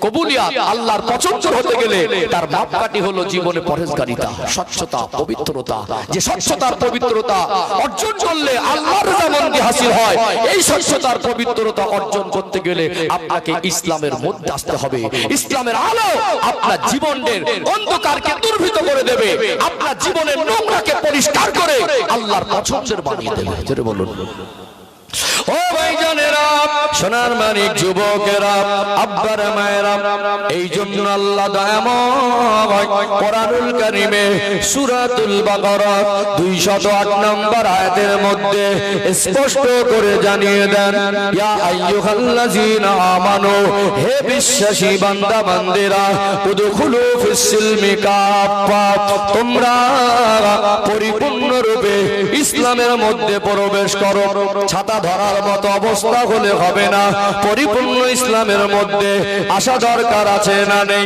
কবুলিয়াত আল্লাহর পছন্দ হতে গেলে তার মাপকাঠি হলো জীবনে পরহেজগারিতা, স্বচ্ছতা, পবিত্রতা। যে স্বচ্ছতার পবিত্রতা অর্জন করলে আল্লাহর রহমত হাসিল হয়, এই স্বচ্ছতার পবিত্রতা অর্জন করতে গেলে আপনাকে ইসলামের মধ্যে আসতে হবে। ইসলামের আলো আপনার জীবনের অন্ধকারকে দূরীভূত করে দেবে, আপনার জীবনের নোংরাকে পরিষ্কার করে আল্লাহর পছন্দের বানিয়ে দেবে। জোরে বলুন। ও ভাইজানেরা, সোনার মানিক যুবকেরা, আব্বারা মায়েরা, এই জন্য আল্লাহ দয়াময় কোরআনুল কারীমে সূরাতুল বাকারা 208 নম্বর আয়াতের মধ্যে স্পষ্ট করে জানিয়ে দেন, ইয়া আইয়ুহাল্লাযীনা আমানু, হে বিশ্বাসী বান্দা বান্দিরা, উদখুলু ফিস সিলমি কাফা, তোমরা পরিপূর্ণরূপে ইসলামের মধ্যে প্রবেশ করো। ছাতা ধরার মতো অবস্থা হলে হবে না, পরিপূর্ণ ইসলামের মধ্যে আসা দরকার আছে না নেই?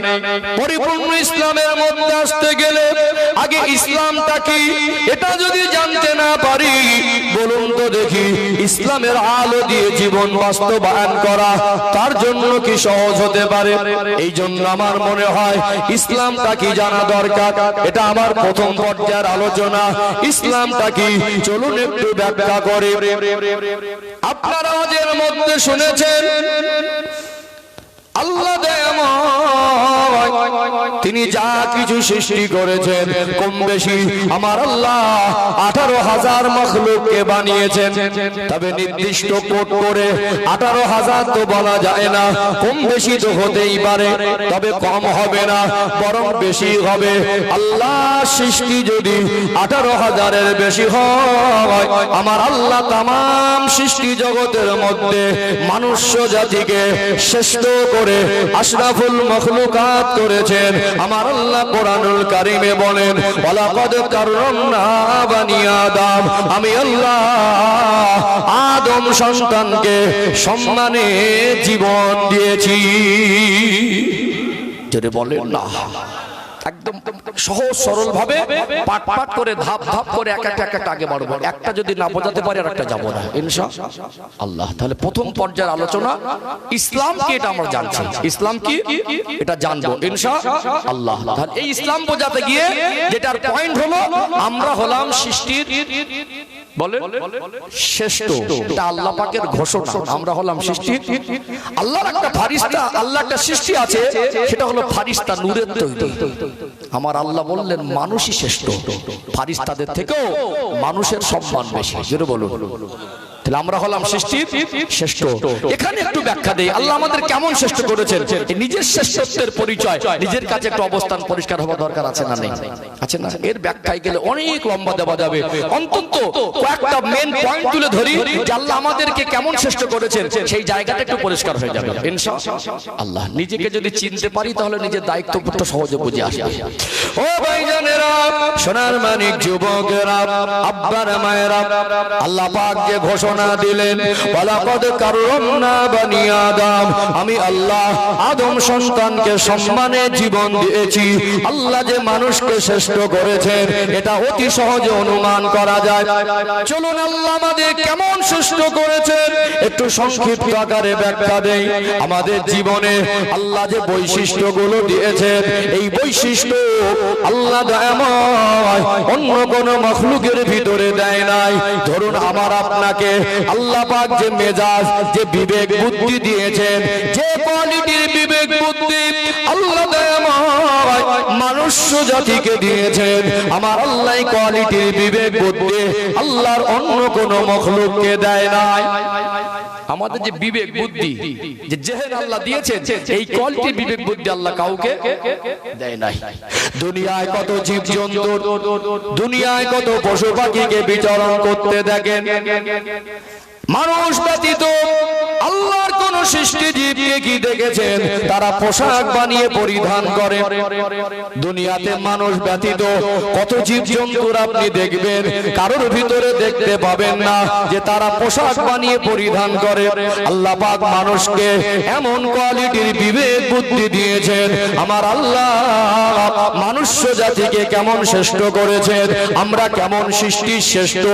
পরিপূর্ণ ইসলামের মধ্যে আসতে গেলে আগে ইসলামটা কি এটা যদি জানতে না পারি, বলুন তো দেখি, ইসলামের আলো দিয়ে জীবন বাস্তবায়ন করা তার জন্য কি সহজ হতে পারে? এই জন্য আমার মনে হয় ইসলামটা কি জানা দরকার। এটা আমার প্রথম পর্যায়ের আলোচনা। ইসলামটা কি চলুন একটু ব্যাখ্যা করে। আপনারা ওদের মধ্যে শুনেছেন আল্লাহ তিনি যা কিছু সৃষ্টি করেছেন কম বেশি আমার আল্লাহ 18,000 মাখলুককে বানিয়েছেন। তবে নির্দিষ্ট কোড করে 18,000 তো বলা যায় না, কম বেশি তো হতেই পারে, তবে কম হবে না বরং বেশি হবে। আল্লাহ সৃষ্টি যদি 18,000-এর বেশি হয়, আমার আল্লাহ তামাম সৃষ্টি জগতের মধ্যে মনুষ্য জাতিকে শ্রেষ্ঠ করে আশরাফুল মাখলুকাত করেছেন। আমার আল্লাহ কোরআনুল কারীমে বলেন, ওয়ালাকাদ কাররামনা বানি আদম, আমি আল্লাহ আদম সন্তানকে সম্মানে জীবন দিয়েছি। যদি বলেন না, একদম সহজ সরল ভাবে পাট পাট করে ধাপ ধাপ করে এক একটা আগে বাড়বো। একটা যদি না বোঝাতে পারি আর একটা যাবো না ইনশাআল্লাহ। তাহলে প্রথম পর্যায়ের আলোচনা ইসলাম কি এটা আমরা জানছি, ইসলাম কি এটা জানবো ইনশাআল্লাহ। তাহলে এই ইসলাম বোঝাতে গিয়ে যেটার পয়েন্ট হলো আমরা হলাম সৃষ্টির বলেন শ্রেষ্ঠ। এটা আল্লাহ পাকের ঘোষণা, আমরা হলাম সৃষ্টি। আল্লাহর একটা ফারিস্তা, আল্লাহ একটা সৃষ্টি আছে, সেটা হলো ফারিস্তা নূরের তৈরি। আমার আল্লাহ বললেন মানুষই শ্রেষ্ঠ, ফারিস্তাদের থেকেও মানুষের সম্মান বেশি। জোরে বলুন। তাহলে আমরা হলাম সৃষ্টির শ্রেষ্ঠ। এখানে একটু ব্যাখ্যা দেই, আল্লাহ আমাদের কেমন শ্রেষ্ঠ করেছেন। নিজের শ্রেষ্ঠত্বের পরিচয় নিজের কাছে একটু অবস্থান পরিষ্কার হওয়া দরকার আছে না নেই? আছে না? এর ব্যাখ্যায় গেলে অনেক লম্বা দেওয়া যাবে, অন্তত কয়েকটা মেন পয়েন্ট তুলে ধরি যে আল্লাহ আমাদেরকে কেমন শ্রেষ্ঠ করেছেন, সেই জায়গাটা একটু পরিষ্কার হয়ে যাবে ইনশাআল্লাহ। নিজেকে যদি চিনতে পারি তাহলে নিজের দায়িত্বটা সহজে বুঝে আসে। ও ভাইজানেরা, সোনার মানিক যুবকেরা, আব্বারা মায়েরা, আল্লাহ পাক যে ঘোষণা দিলেন, ওয়ালাকাদ কাররামনা বানি আদম, আমি আল্লাহ আদম সন্তানকে সম্মানে জীবন দিয়েছি। আল্লাহ যে মানুষকে শ্রেষ্ঠ করেছেন এটা অতি সহজে অনুমান করা যায়। চলুন আল্লাহ আমাদের কেমন শ্রেষ্ঠ করেছেন একটু সংক্ষিপ্ত আকারে ব্যাখ্যা দেই। আমাদের জীবনে আল্লাহ যে বৈশিষ্ট্যগুলো দিয়েছেন, এই বৈশিষ্ট্য আল্লাহ দয়াময় অন্য কোন মাখলুকের ভিতরে দেয় নাই। ধরুন আমার আপনাকে আল্লাহ পাক যে মেজাজ, যে বিবেক বুদ্ধি দিয়েছেন, যে কোয়ালিটির বিবেক বুদ্ধি আল্লাহ দয়াময় মনুষ্য জাতিকে দিয়েছেন, আমার আল্লাহ কোয়ালিটির বিবেক বুদ্ধি আল্লাহর অন্য কোন মাখলুককে দেয় নাই। আমাদের যে বিবেক বুদ্ধি, যে জেহেন আল্লাহ দিয়েছেন, এই কোয়ালিটির বিবেক বুদ্ধি আল্লাহ কাউকে দেয় নাই। দুনিয়ায় কত জীবজন্তু, দুনিয়ায় কত পশু পাখিকে বিচরণ করতে দেখেন, মানুষ ব্যতীত আল্লাহর কোন সৃষ্টি জীবকে কি দেখেছেন তারা পোশাক বানিয়ে পরিধান করে? দুনিয়াতে মানুষ ব্যতীত কত জীবজন্তুর আপনি দেখবেন, কারোর ভিতরে দেখতে পাবেন না যে তারা পোশাক বানিয়ে পরিধান করে। আল্লাহ পাক মানুষকে এমন কোয়ালিটির বিবেক বুদ্ধি দিয়েছেন। আমার আল্লাহ মনুষ্য জাতিকে কেমন শ্রেষ্ঠ করেছেন, আমরা কেমন সৃষ্টি শ্রেষ্ঠ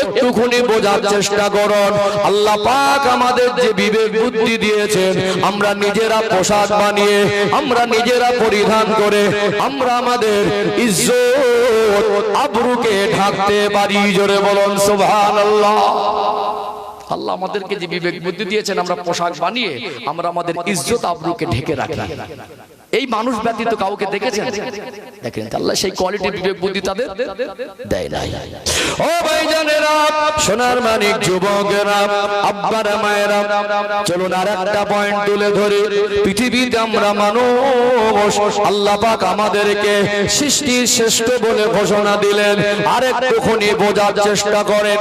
একটুখানি বোঝার চেষ্টা করুন। আল্লাহ পাক আমাদের যে বিবেক বুদ্ধি বুদ্ধি দিয়েছেন আমরা নিজেরা পোশাক বানিয়ে আমরা নিজেরা পরিধান করে আমরা আমাদের ইজ্জত আবরুকে ঢাকতে পারি। জোরে বলুন সুবহানাল্লাহ। আল্লাহ আমাদেরকে যে বিবেক বুদ্ধি দিয়েছেন আমরা পোশাক বানিয়ে আমরা আমাদের ইজ্জত আবরুকে ঢেকে রাখি। এই মানুষ ব্যতীত কাউকে দেখেছেন? দেখেন আল্লাহ সেই কোয়ালিটি বিবেক বুদ্ধি তাদের দেয় নাই। ও ভাইজানেরা, সোনার মানিক যুবকেরা, আব্বারা মায়েরা, চলুন আর একটা পয়েন্ট তুলে ধরি। পৃথিবীতে আমরা মানুষ, আল্লাহ পাক আমাদেরকে সৃষ্টির শ্রেষ্ঠ বলে ঘোষণা দিলেন। আর একটুখানি বোঝার চেষ্টা করেন,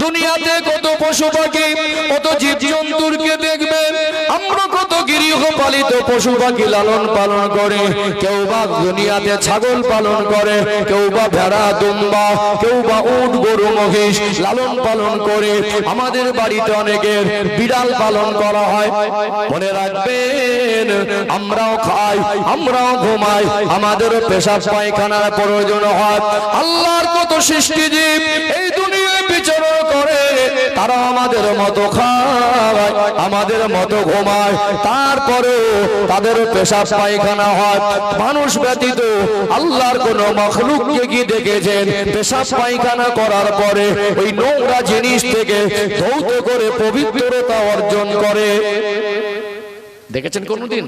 দুনিয়াতে কত পশু পাখি কত জীব জন্তুরকে দেখবেন, আমরা কত গৃহপালিত পশু পাখি লালন পালন করে, কেউ বা দুনিয়াতে ছাগল পালন করে, কেউ বা ভেড়া দুম্বা, কেউ বা উট গরু মহিষ লালন পালন করে। আমাদের বাড়িতে অনেকের বিড়াল পালন করা হয়। মনে রাখবেন আমরাও খাই, আমরাও ঘুমাই, আমাদেরও পেশাব পায়খানার প্রয়োজন হয়। আল্লাহর কত সৃষ্টিজীব এই দুনিয়ায় বিচরণ করে, তারা আমাদের মতো খায়, আমাদের মতো ঘুমায়, তারপরেও তাদেরও পেশাব পায়খানা হয়। মানুষ ব্যতীত আল্লাহর কোন মাখলুককে কি দেখেছেন পেশাব পায়খানা করার পরে ওই নোংরা জিনিস থেকে ধৌত করে পবিত্রতা অর্জন করে? দেখেছেন কোনদিন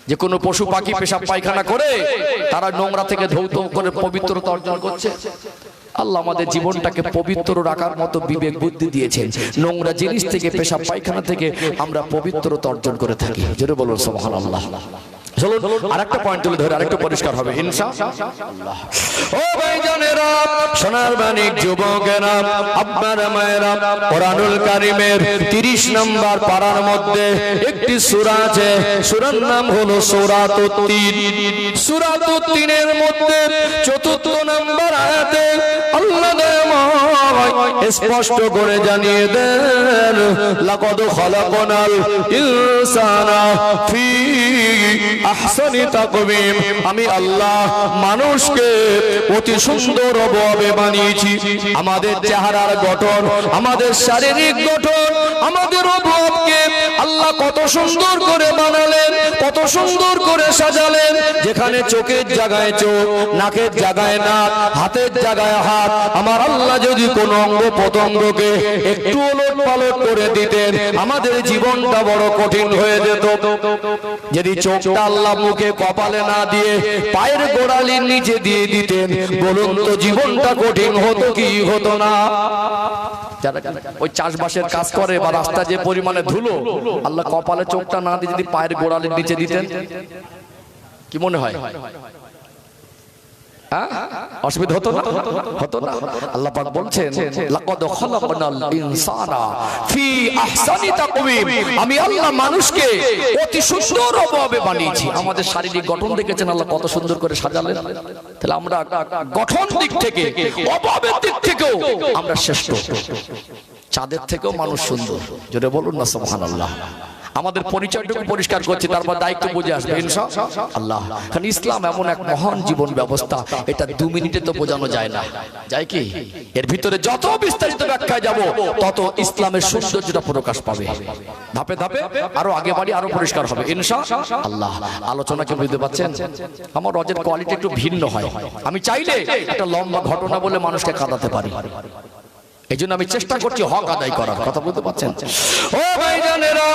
যে কোনো পশু পাখি পেশাব পায়খানা করে তারা নোংরা থেকে ধৌত করে পবিত্রতা অর্জন করছে? আল্লাহ আমাদের জীবনটাকে পবিত্র রাখার মতো বিবেক বুদ্ধি দিয়েছেন। নোংরা জিনিস থেকে পেশাব পায়খানা থেকে আমরা পবিত্রতা অর্জন করে থাকি। জোরে বলুন সুবহানাল্লাহ। চলুন আরেকটা পয়েন্ট তুলে ধরে আরেকটু পরিষ্কার হবে ইনশাআল্লাহ। ও ভাইজানেরা, সোনার বাণিক যুবকেরা, আব্বারা মায়েরা, কোরআনুল কারীমের 30 নম্বর পারার মধ্যে একটি সূরা আছে, সূরার নাম হলো সূরাতুত তিন। সূরাতুত তিনের মধ্যে 4 নম্বর আয়াতে আল্লাহ স্পষ্ট করে জানিয়ে দেন, লাকাদ খালাকনাল ইনসানা ফি আহসানি তাকওয়িম। আমি আল্লাহ মানুষকে অতি সুন্দর ভাবে বানিয়েছি। আমাদের চেহারার গঠন, আমাদের শারীরিক গঠন, আমাদের অভাবকে আল্লাহ কত সুন্দর করে বানালেন, কত সুন্দর করে সাজালেন। যেখানে চোখের জায়গায় চোখ, নাকের জায়গায় নাক, হাতের জায়গায় হাত, আমার আল্লাহ যদি কোন অঙ্গ প্রত্যঙ্গকে একটু ওলট পালট করে দিতেন আমাদের জীবনটা বড় কঠিন হয়ে যেত। যদি চোখটা আল্লাহ মুখে কপালে না দিয়ে পায়ের গোড়ালির নিচে দিয়ে দিতেন, বলুন তো জীবনটা কঠিন হতো কি হতো না? যারা ওই চাষবাসের কাজ করে বা রাস্তা যে পরিমাণে ধুলো, আল্লাহ কপালে চোখটা না দিয়ে যদি পায়ের গোড়ালির নিচে দিতেন, কি মনে হয় অসুবিধা হতো না? হতো না। আল্লাহ পাক বলছেন, লাকাদ খালাকনাল ইনসানা ফি আহসানি তাকওয়িম। আমি আল্লাহ মানুষকে অতি সুন্দর ভাবে বানিয়েছি। আমাদের শারীরিক গঠন দেখেছেন আল্লাহ কত সুন্দর করে সাজালেন। তাহলে আমরা গঠন দিক থেকে, অভাবের দিক থেকেও আমরা শ্রেষ্ঠ। চাঁদের থেকেও মানুষ সুন্দর। জোরে বলুন না সুবহানাল্লাহ। আমাদের পরিচয়টুকু পরিষ্কার করছি, তারপর দায়িত্ব বুঝে আসবে ইনশাআল্লাহ। কারণ ইসলাম এমন এক মহান জীবন ব্যবস্থা, এটা 2 মিনিটে তো বোঝানো যায় না, যায় কি? এর ভিতরে যত বিস্তারিত ব্যাখ্যায় যাব তত ইসলামের সৌন্দর্যটা প্রকাশ পাবে। ধাপে ধাপে আরো আগে বাড়ি আরো পরিষ্কার হবে ইনশাআল্লাহ। আলোচনাকে বুঝতে পারছেন? আমার রজের কোয়ালিটি একটু ভিন্ন হয়। আমি চাইলে একটা লম্বা ঘটনা বলে মানুষকে কাঁদাতে পারি, এই জন্য আমি চেষ্টা করছি হক আদায় করার। কথা বলতে পারছেন? ও ভাইজানেরা,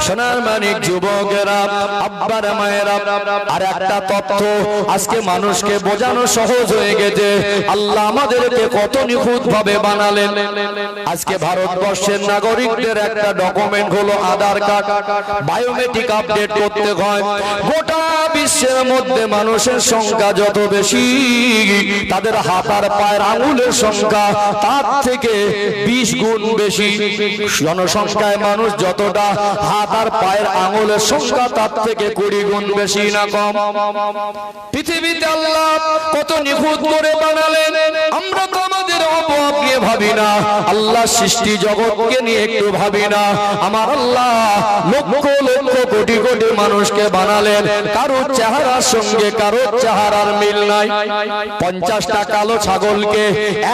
সোনার মানিক যুবকেরা, আব্বারা মায়েরা, আর একটা তথ্য আজকে মানুষকে বোঝানো সহজ হয়ে গেছে। আল্লাহ আমাদেরকে কত নিখুঁত ভাবে বানালেন। আজকে ভারতবর্ষের নাগরিকদের একটা ডকুমেন্ট হলো আধার কার্ড, বায়োমেট্রিক আপডেট করতে হয়। গোটা বিশ্বের মধ্যে মানুষের সংখ্যা যত বেশি, তাদের হাত আর পায়ের আঙুলের সংখ্যা তার থেকে 20 গুণ বেশি। জনসংখ্যায় মানুষ যতটা, হাত আর পায়ের আঙুলের সংখ্যা তার থেকে 20 গুণ বেশি না কম। পৃথিবীতে আল্লাহ কত নিখুঁত করে বানালেন। আমরা আমাদের অপরাধ নিয়ে ভাবি না, আল্লাহ সৃষ্টি জগৎকে নিয়ে একটু ভাবি না। আমার আল্লাহ লক্ষ লক্ষ কোটি কোটি মানুষকে বানালেন, কারোর চেহারার সঙ্গে কারোর চেহারার মিল নাই। 50টা কালো ছাগলকে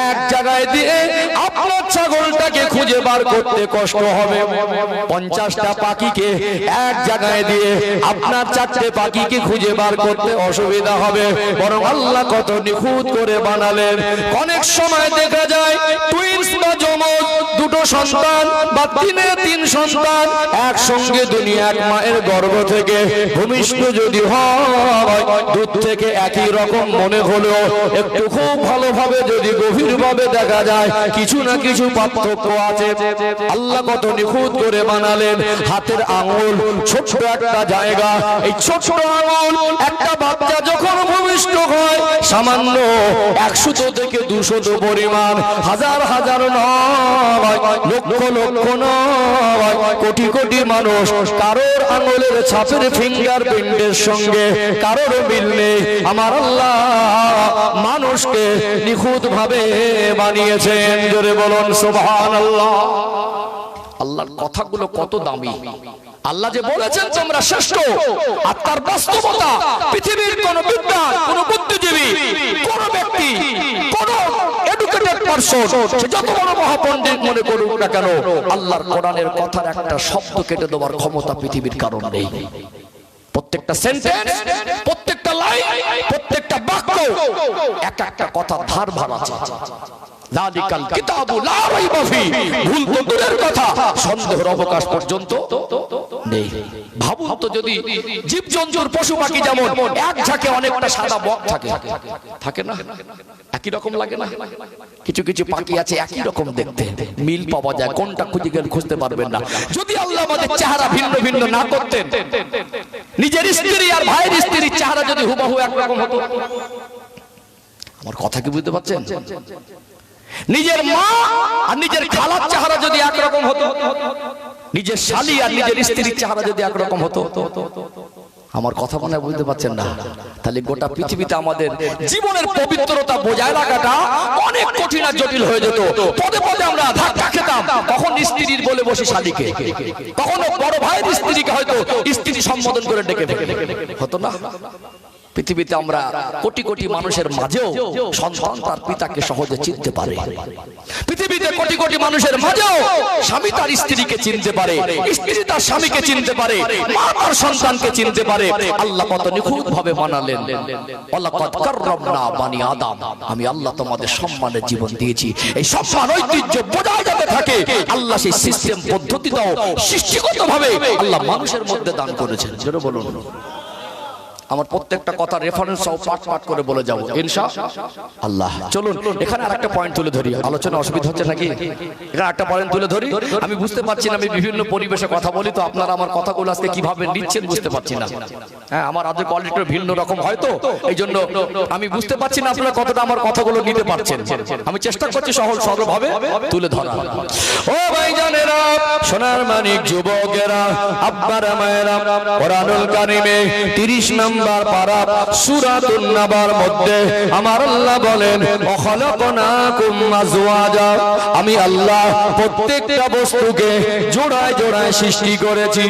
এক জায়গায় দিয়ে আপনার ছাগলটাকে খুঁজে বার করতে কষ্ট হবে। 50টা পাখিকে এক জায়গায় দিয়ে আপনার 4টে পাখিকে খুঁজে বার করতে অসুবিধা হবে। বরং আল্লাহ কত নিখুঁত করে বানালেন। অনেক সময় দেখা যায় টুইনস বা যমজ দুটো সন্তান বা 3 সন্তান একসঙ্গে দুনিয়া এক মায়ের গর্ভ থেকে ভূমিষ্ঠ যদি হয়, দুধ থেকে একই রকম মনে হলেও একটু খুব ভালোভাবে যদি গভীরভাবে দেখা যায় কিছু না কিছু পার্থক্য আছে। আল্লাহ কত নিখুঁত করে বানালেন। হাতের আঙুল ছোট্ট একটা জায়গা, এই ছোট্ট আঙুল একটা বাচ্চা যখন ভূমিষ্ঠ হয় সামান্য 100 থেকে 200 পরিমাণ, হাজার হাজার নয়, লক্ষ লক্ষ নয়, কোটি কোটি মানুষ কারোর আঙুলের ছাপের ফিঙ্গারপ্রিন্টের সঙ্গে কারোর মিল নেই। আমার আল্লাহ মানুষকে নিখুঁত ভাবে বানিয়েছেন। জোরে বলুন সুবহানাল্লাহ। আল্লাহর কথাগুলো কত দামি। আল্লাহ যে বলেছেন তোমরা শ্রেষ্ঠ, আর তার বাস্তবতা পৃথিবীর কোন বিদ্বান, কোন বুদ্ধিজীবী, কোন ব্যক্তি, কোন এডুকেটেড পারসন, সে যত বড় মহাপণ্ডিত মনে করুক না কেন, আল্লাহর কোরআনের কথার একটা শব্দ কেটে দেওয়ার ক্ষমতা পৃথিবীর কারণ নেই। প্রত্যেকটা সেন্টেন্স, প্রত্যেকটা লাইন, প্রত্যেকটা বাক্য এক একটা কথা ধার ভার আছে। যালিকাল কিতাবু লা রাইবা ফি, ভুল তো দূরের কথা, সন্দেহের অবকাশ পর্যন্ত নেই। ভাবুন তো, যদি জীবজন্তুর পশু পাখি যেমন এক ঝাঁকে অনেকটা সাদা বক থাকে, থাকে না? একই রকম লাগে না? কিছু কিছু পাখি আছে একই রকম দেখতে, মিল পাওয়া যায়, কোনটা খুঁজে গেলে খুঁজতে পারবেন না। যদি আল্লাহ আমাদের চেহারা ভিন্ন ভিন্ন না করতেন, নিজের স্ত্রী আর ভাইয়ের স্ত্রীর চেহারা যদি হুবহু একরকম হতো, আমার কথা কি বুঝতে পারছেন? নিজের মা আর নিজের খালার চেহারা যদি একরকম হতো, নিজের শালী আর নিজের স্ত্রীর চেহারা যদি একরকম হতো, আমার কথা মনে বুঝতে পারছেন না? তাহলে গোটা পৃথিবীতে আমাদের জীবনের পবিত্রতা বজায় রাখাটা অনেক কঠিন আর জটিল হয়ে যেত। পদে পদে আমরা ধাক্কা খেতাম, কখন স্ত্রীর বলে বসে শালীকে, কখনো বড় ভাইয়ের স্ত্রীকে হয়তো স্ত্রী সম্বোধন করে ডেকে হতো না। পৃথিবীতে আমরা কোটি কোটি মানুষের মাঝেও সন্তান তার পিতাকে সহজে চিনতে পারে। পৃথিবীতে কোটি কোটি মানুষের মাঝেও স্বামী তার স্ত্রীকে চিনতে পারে, স্ত্রী তার স্বামীকে চিনতে পারে, মা তার সন্তানকে চিনতে পারে। আল্লাহ কত নিখুঁত ভাবে বানালেন। ওয়ালাকাদ কাররামনা বানি আদম, আমি আল্লাহ তোমাদের সম্মানের জীবন দিয়েছি। এই সম্মান ঐতিহ্য বজায় যাতে থাকে, আল্লাহ সেই সিস্টেম পদ্ধতিটাও সৃষ্টিগতভাবে আল্লাহ মানুষের মধ্যে দান করেছেন। জোরে বলুন। আমার প্রত্যেকটা কথা রেফারেন্স সহ পাঠ পাঠ করে বলে যাবো ইনশাআল্লাহ। চলুন এখানে আরেকটা পয়েন্ট তুলে ধরি। আলোচনা অসুবিধা হচ্ছে নাকি? এখানে একটা পয়েন্ট তুলে ধরি। আমি বুঝতে পারছি না, আমি বিভিন্ন পরিবেশে কথা বলি, তো আপনারা আমার কথাগুলো আজকে কিভাবে নিচ্ছেন বুঝতে পারছি না। হ্যাঁ, আমার আজকে কোয়ালিটি ভিন্ন রকম হয়তো, এই জন্য আমি বুঝতে পারছি না আপনারা কতটা আমার কথাগুলো নিতে পারছেন। আমি চেষ্টা করছি সহজ সরলভাবে তুলে ধরা। ও ভাইজানেরা, সোনার মানিক যুবকেরা, আব্বারা মায়েরা, কোরআনুল কারিমে 30 নম্বর পারা সূরাতুন নাবার মধ্যে আমার আল্লাহ বলেন, ওয়াখালাকনাকুম আজওয়াজা, আমি আল্লাহ প্রত্যেকটা বস্তুকে জোড়ায় জোড়ায় সৃষ্টি করেছি।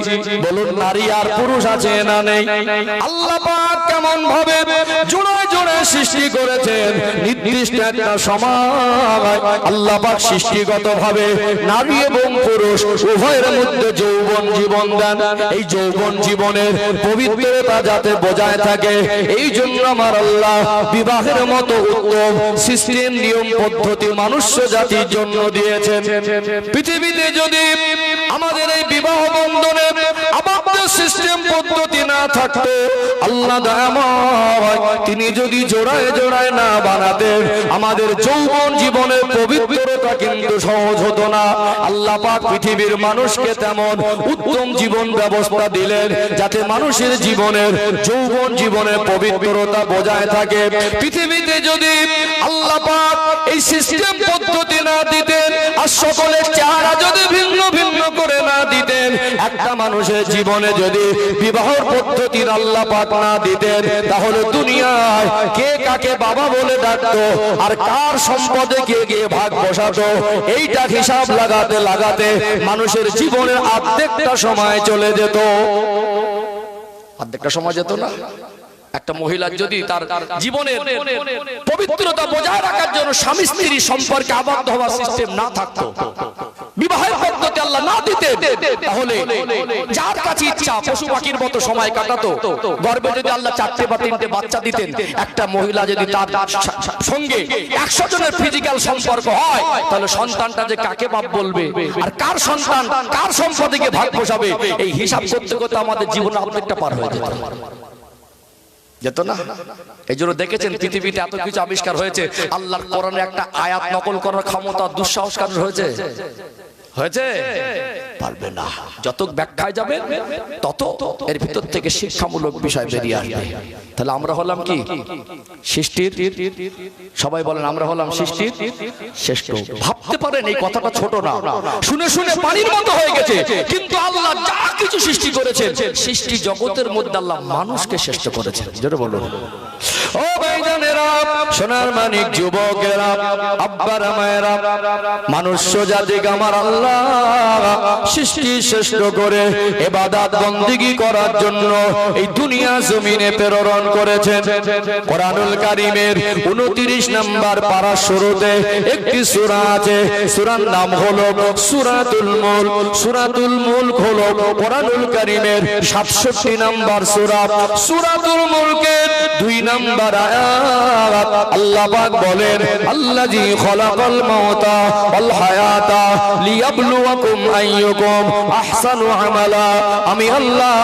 বলুন, নারী আর পুরুষ আছে না নেই? আল্লাহ পাক কেমন ভাবে জোড়ায় জোড়ায় সৃষ্টি করেছেন, নির্দিষ্ট একটা সময় আল্লাহ পাক সৃষ্টিগতভাবে নারী এবং পুরুষ উভয়ের মধ্যে যৌবন জীবন দেন। এই যৌবন জীবনের পবিত্রতা যাতে বজায় থাকে, এই জন্য আমার আল্লাহ বিবাহের মতো উত্তম সিস্টেম নিয়ম পদ্ধতি মানুষ জাতির জন্য দিয়েছেন। পৃথিবীতে যদি আমাদের এই বিবাহ বন্ধনে আবদ্ধ সিস্টেম পদ্ধতি না থাকতো, আল্লাহ দয়াময় তিনি যদি জোড়ায় জোড়ায় না বানাতেন, আমাদের যৌবন জীবনের পবিত্রতা কিন্তু সহজ হতো না। আল্লাহ পাক পৃথিবীর মানুষকে তেমন উত্তম জীবন ব্যবস্থা দিলেন যাতে মানুষের জীবনের যৌবন জীবনের পবিত্রতা বজায় থাকে। পৃথিবীতে পৃথিবীতে যদি আল্লাহ পাক এই সিস্টেম পদ্ধতি না দিতেন আর সকলের চেহারা যদি ভিন্ন ভিন্ন করে না দিতেন, একটা মানুষের জীবনে যদি বিবাহের পদ্ধতির আল্লাহ পাক না দিতেন, তাহলে দুনিয়ায় কে কাকে বাবা বলে ডাকতো আর কার সম্পদে কে গিয়ে ভাগ বসাতো, এইটা হিসাব লাগাতে লাগাতে মানুষের জীবনের অর্ধেকটা সময় চলে যেত। অর্ধেকটা সময় যেত না। একটা মহিলার যদি তার জীবনের পবিত্রতা বজায় রাখার জন্য স্বামী স্ত্রী সম্পর্কে আবদ্ধ হওয়ার সিস্টেম না থাকতো, বিবাহের পদ্ধতি আল্লাহ না দিতেন, তাহলে যার কাছে ইচ্ছা পশু পাখির মতো সময় কাটাতো। গর্ভে যদি আল্লাহ 4টে বা 3টে বাচ্চা দিতেন, একটা মহিলা যদি তার সঙ্গে 100 জনের ফিজিক্যাল সম্পর্ক হয়, তাহলে সন্তানটা যে কাকে বাপ বলবে আর কার সন্তান কার সম্পদে গিয়ে ভাগ বসাবে, এই হিসাব করতে করতে আমাদের জীবনে অর্ধেকটা পার হয়ে যেত। যেত না। এই জন্য দেখেছেন পৃথিবীতে এত কিছু আবিষ্কার হয়েছে, আল্লাহর কোরআনে একটা আয়াত নকল করার ক্ষমতা দুঃসাহস কারণ হয়েছে হয়েছে পারবে না। যত ব্যাখ্যায় যাবে তত এর ভিতর থেকে শিক্ষামূলক বিষয় বেরিয়ে আসবে। তাহলে আমরা হলাম কি সৃষ্টির, সবাই বলেন আমরা হলাম সৃষ্টির শ্রেষ্ঠ। ভাবতে পারেন এই কথাটা ছোট না, শুনে শুনে পানির মতো হয়ে গেছে, কিন্তু আল্লাহ যা কিছু সৃষ্টি করেছেন সৃষ্টি জগতের মধ্যে আল্লাহ মানুষকে শ্রেষ্ঠ করেছেন। জোরে বলুন। ও ভাইজানেরা, সোনার মানিক যুবকেরা, আব্বারা মায়েরা, মানুষ্য জাতিকে আমার আল্লাহ সৃষ্টি শ্রেষ্ঠ করে ইবাদত বন্দেগী করার জন্য এই দুনিয়া জমিনে প্রেরণ করেছেন। কোরআনুল কারীমের 29 নম্বর পারা শুরুতে একটি সূরা আছে, সূরার নাম হলো সূরাতুল মুলক। সূরাতুল মুলক হলো কোরআনুল কারীমের 67 নম্বর সূরা। সূরাতুল মুলকের 2 নম্বর আয়াত আল্লাহ পাক বলেন, আল্লাযী খলাকাল মাউতা ওয়াল হায়াতা লিয়াবলুয়াকুম আইয়ুকুম আহসানু আমালা। আমি আল্লাহ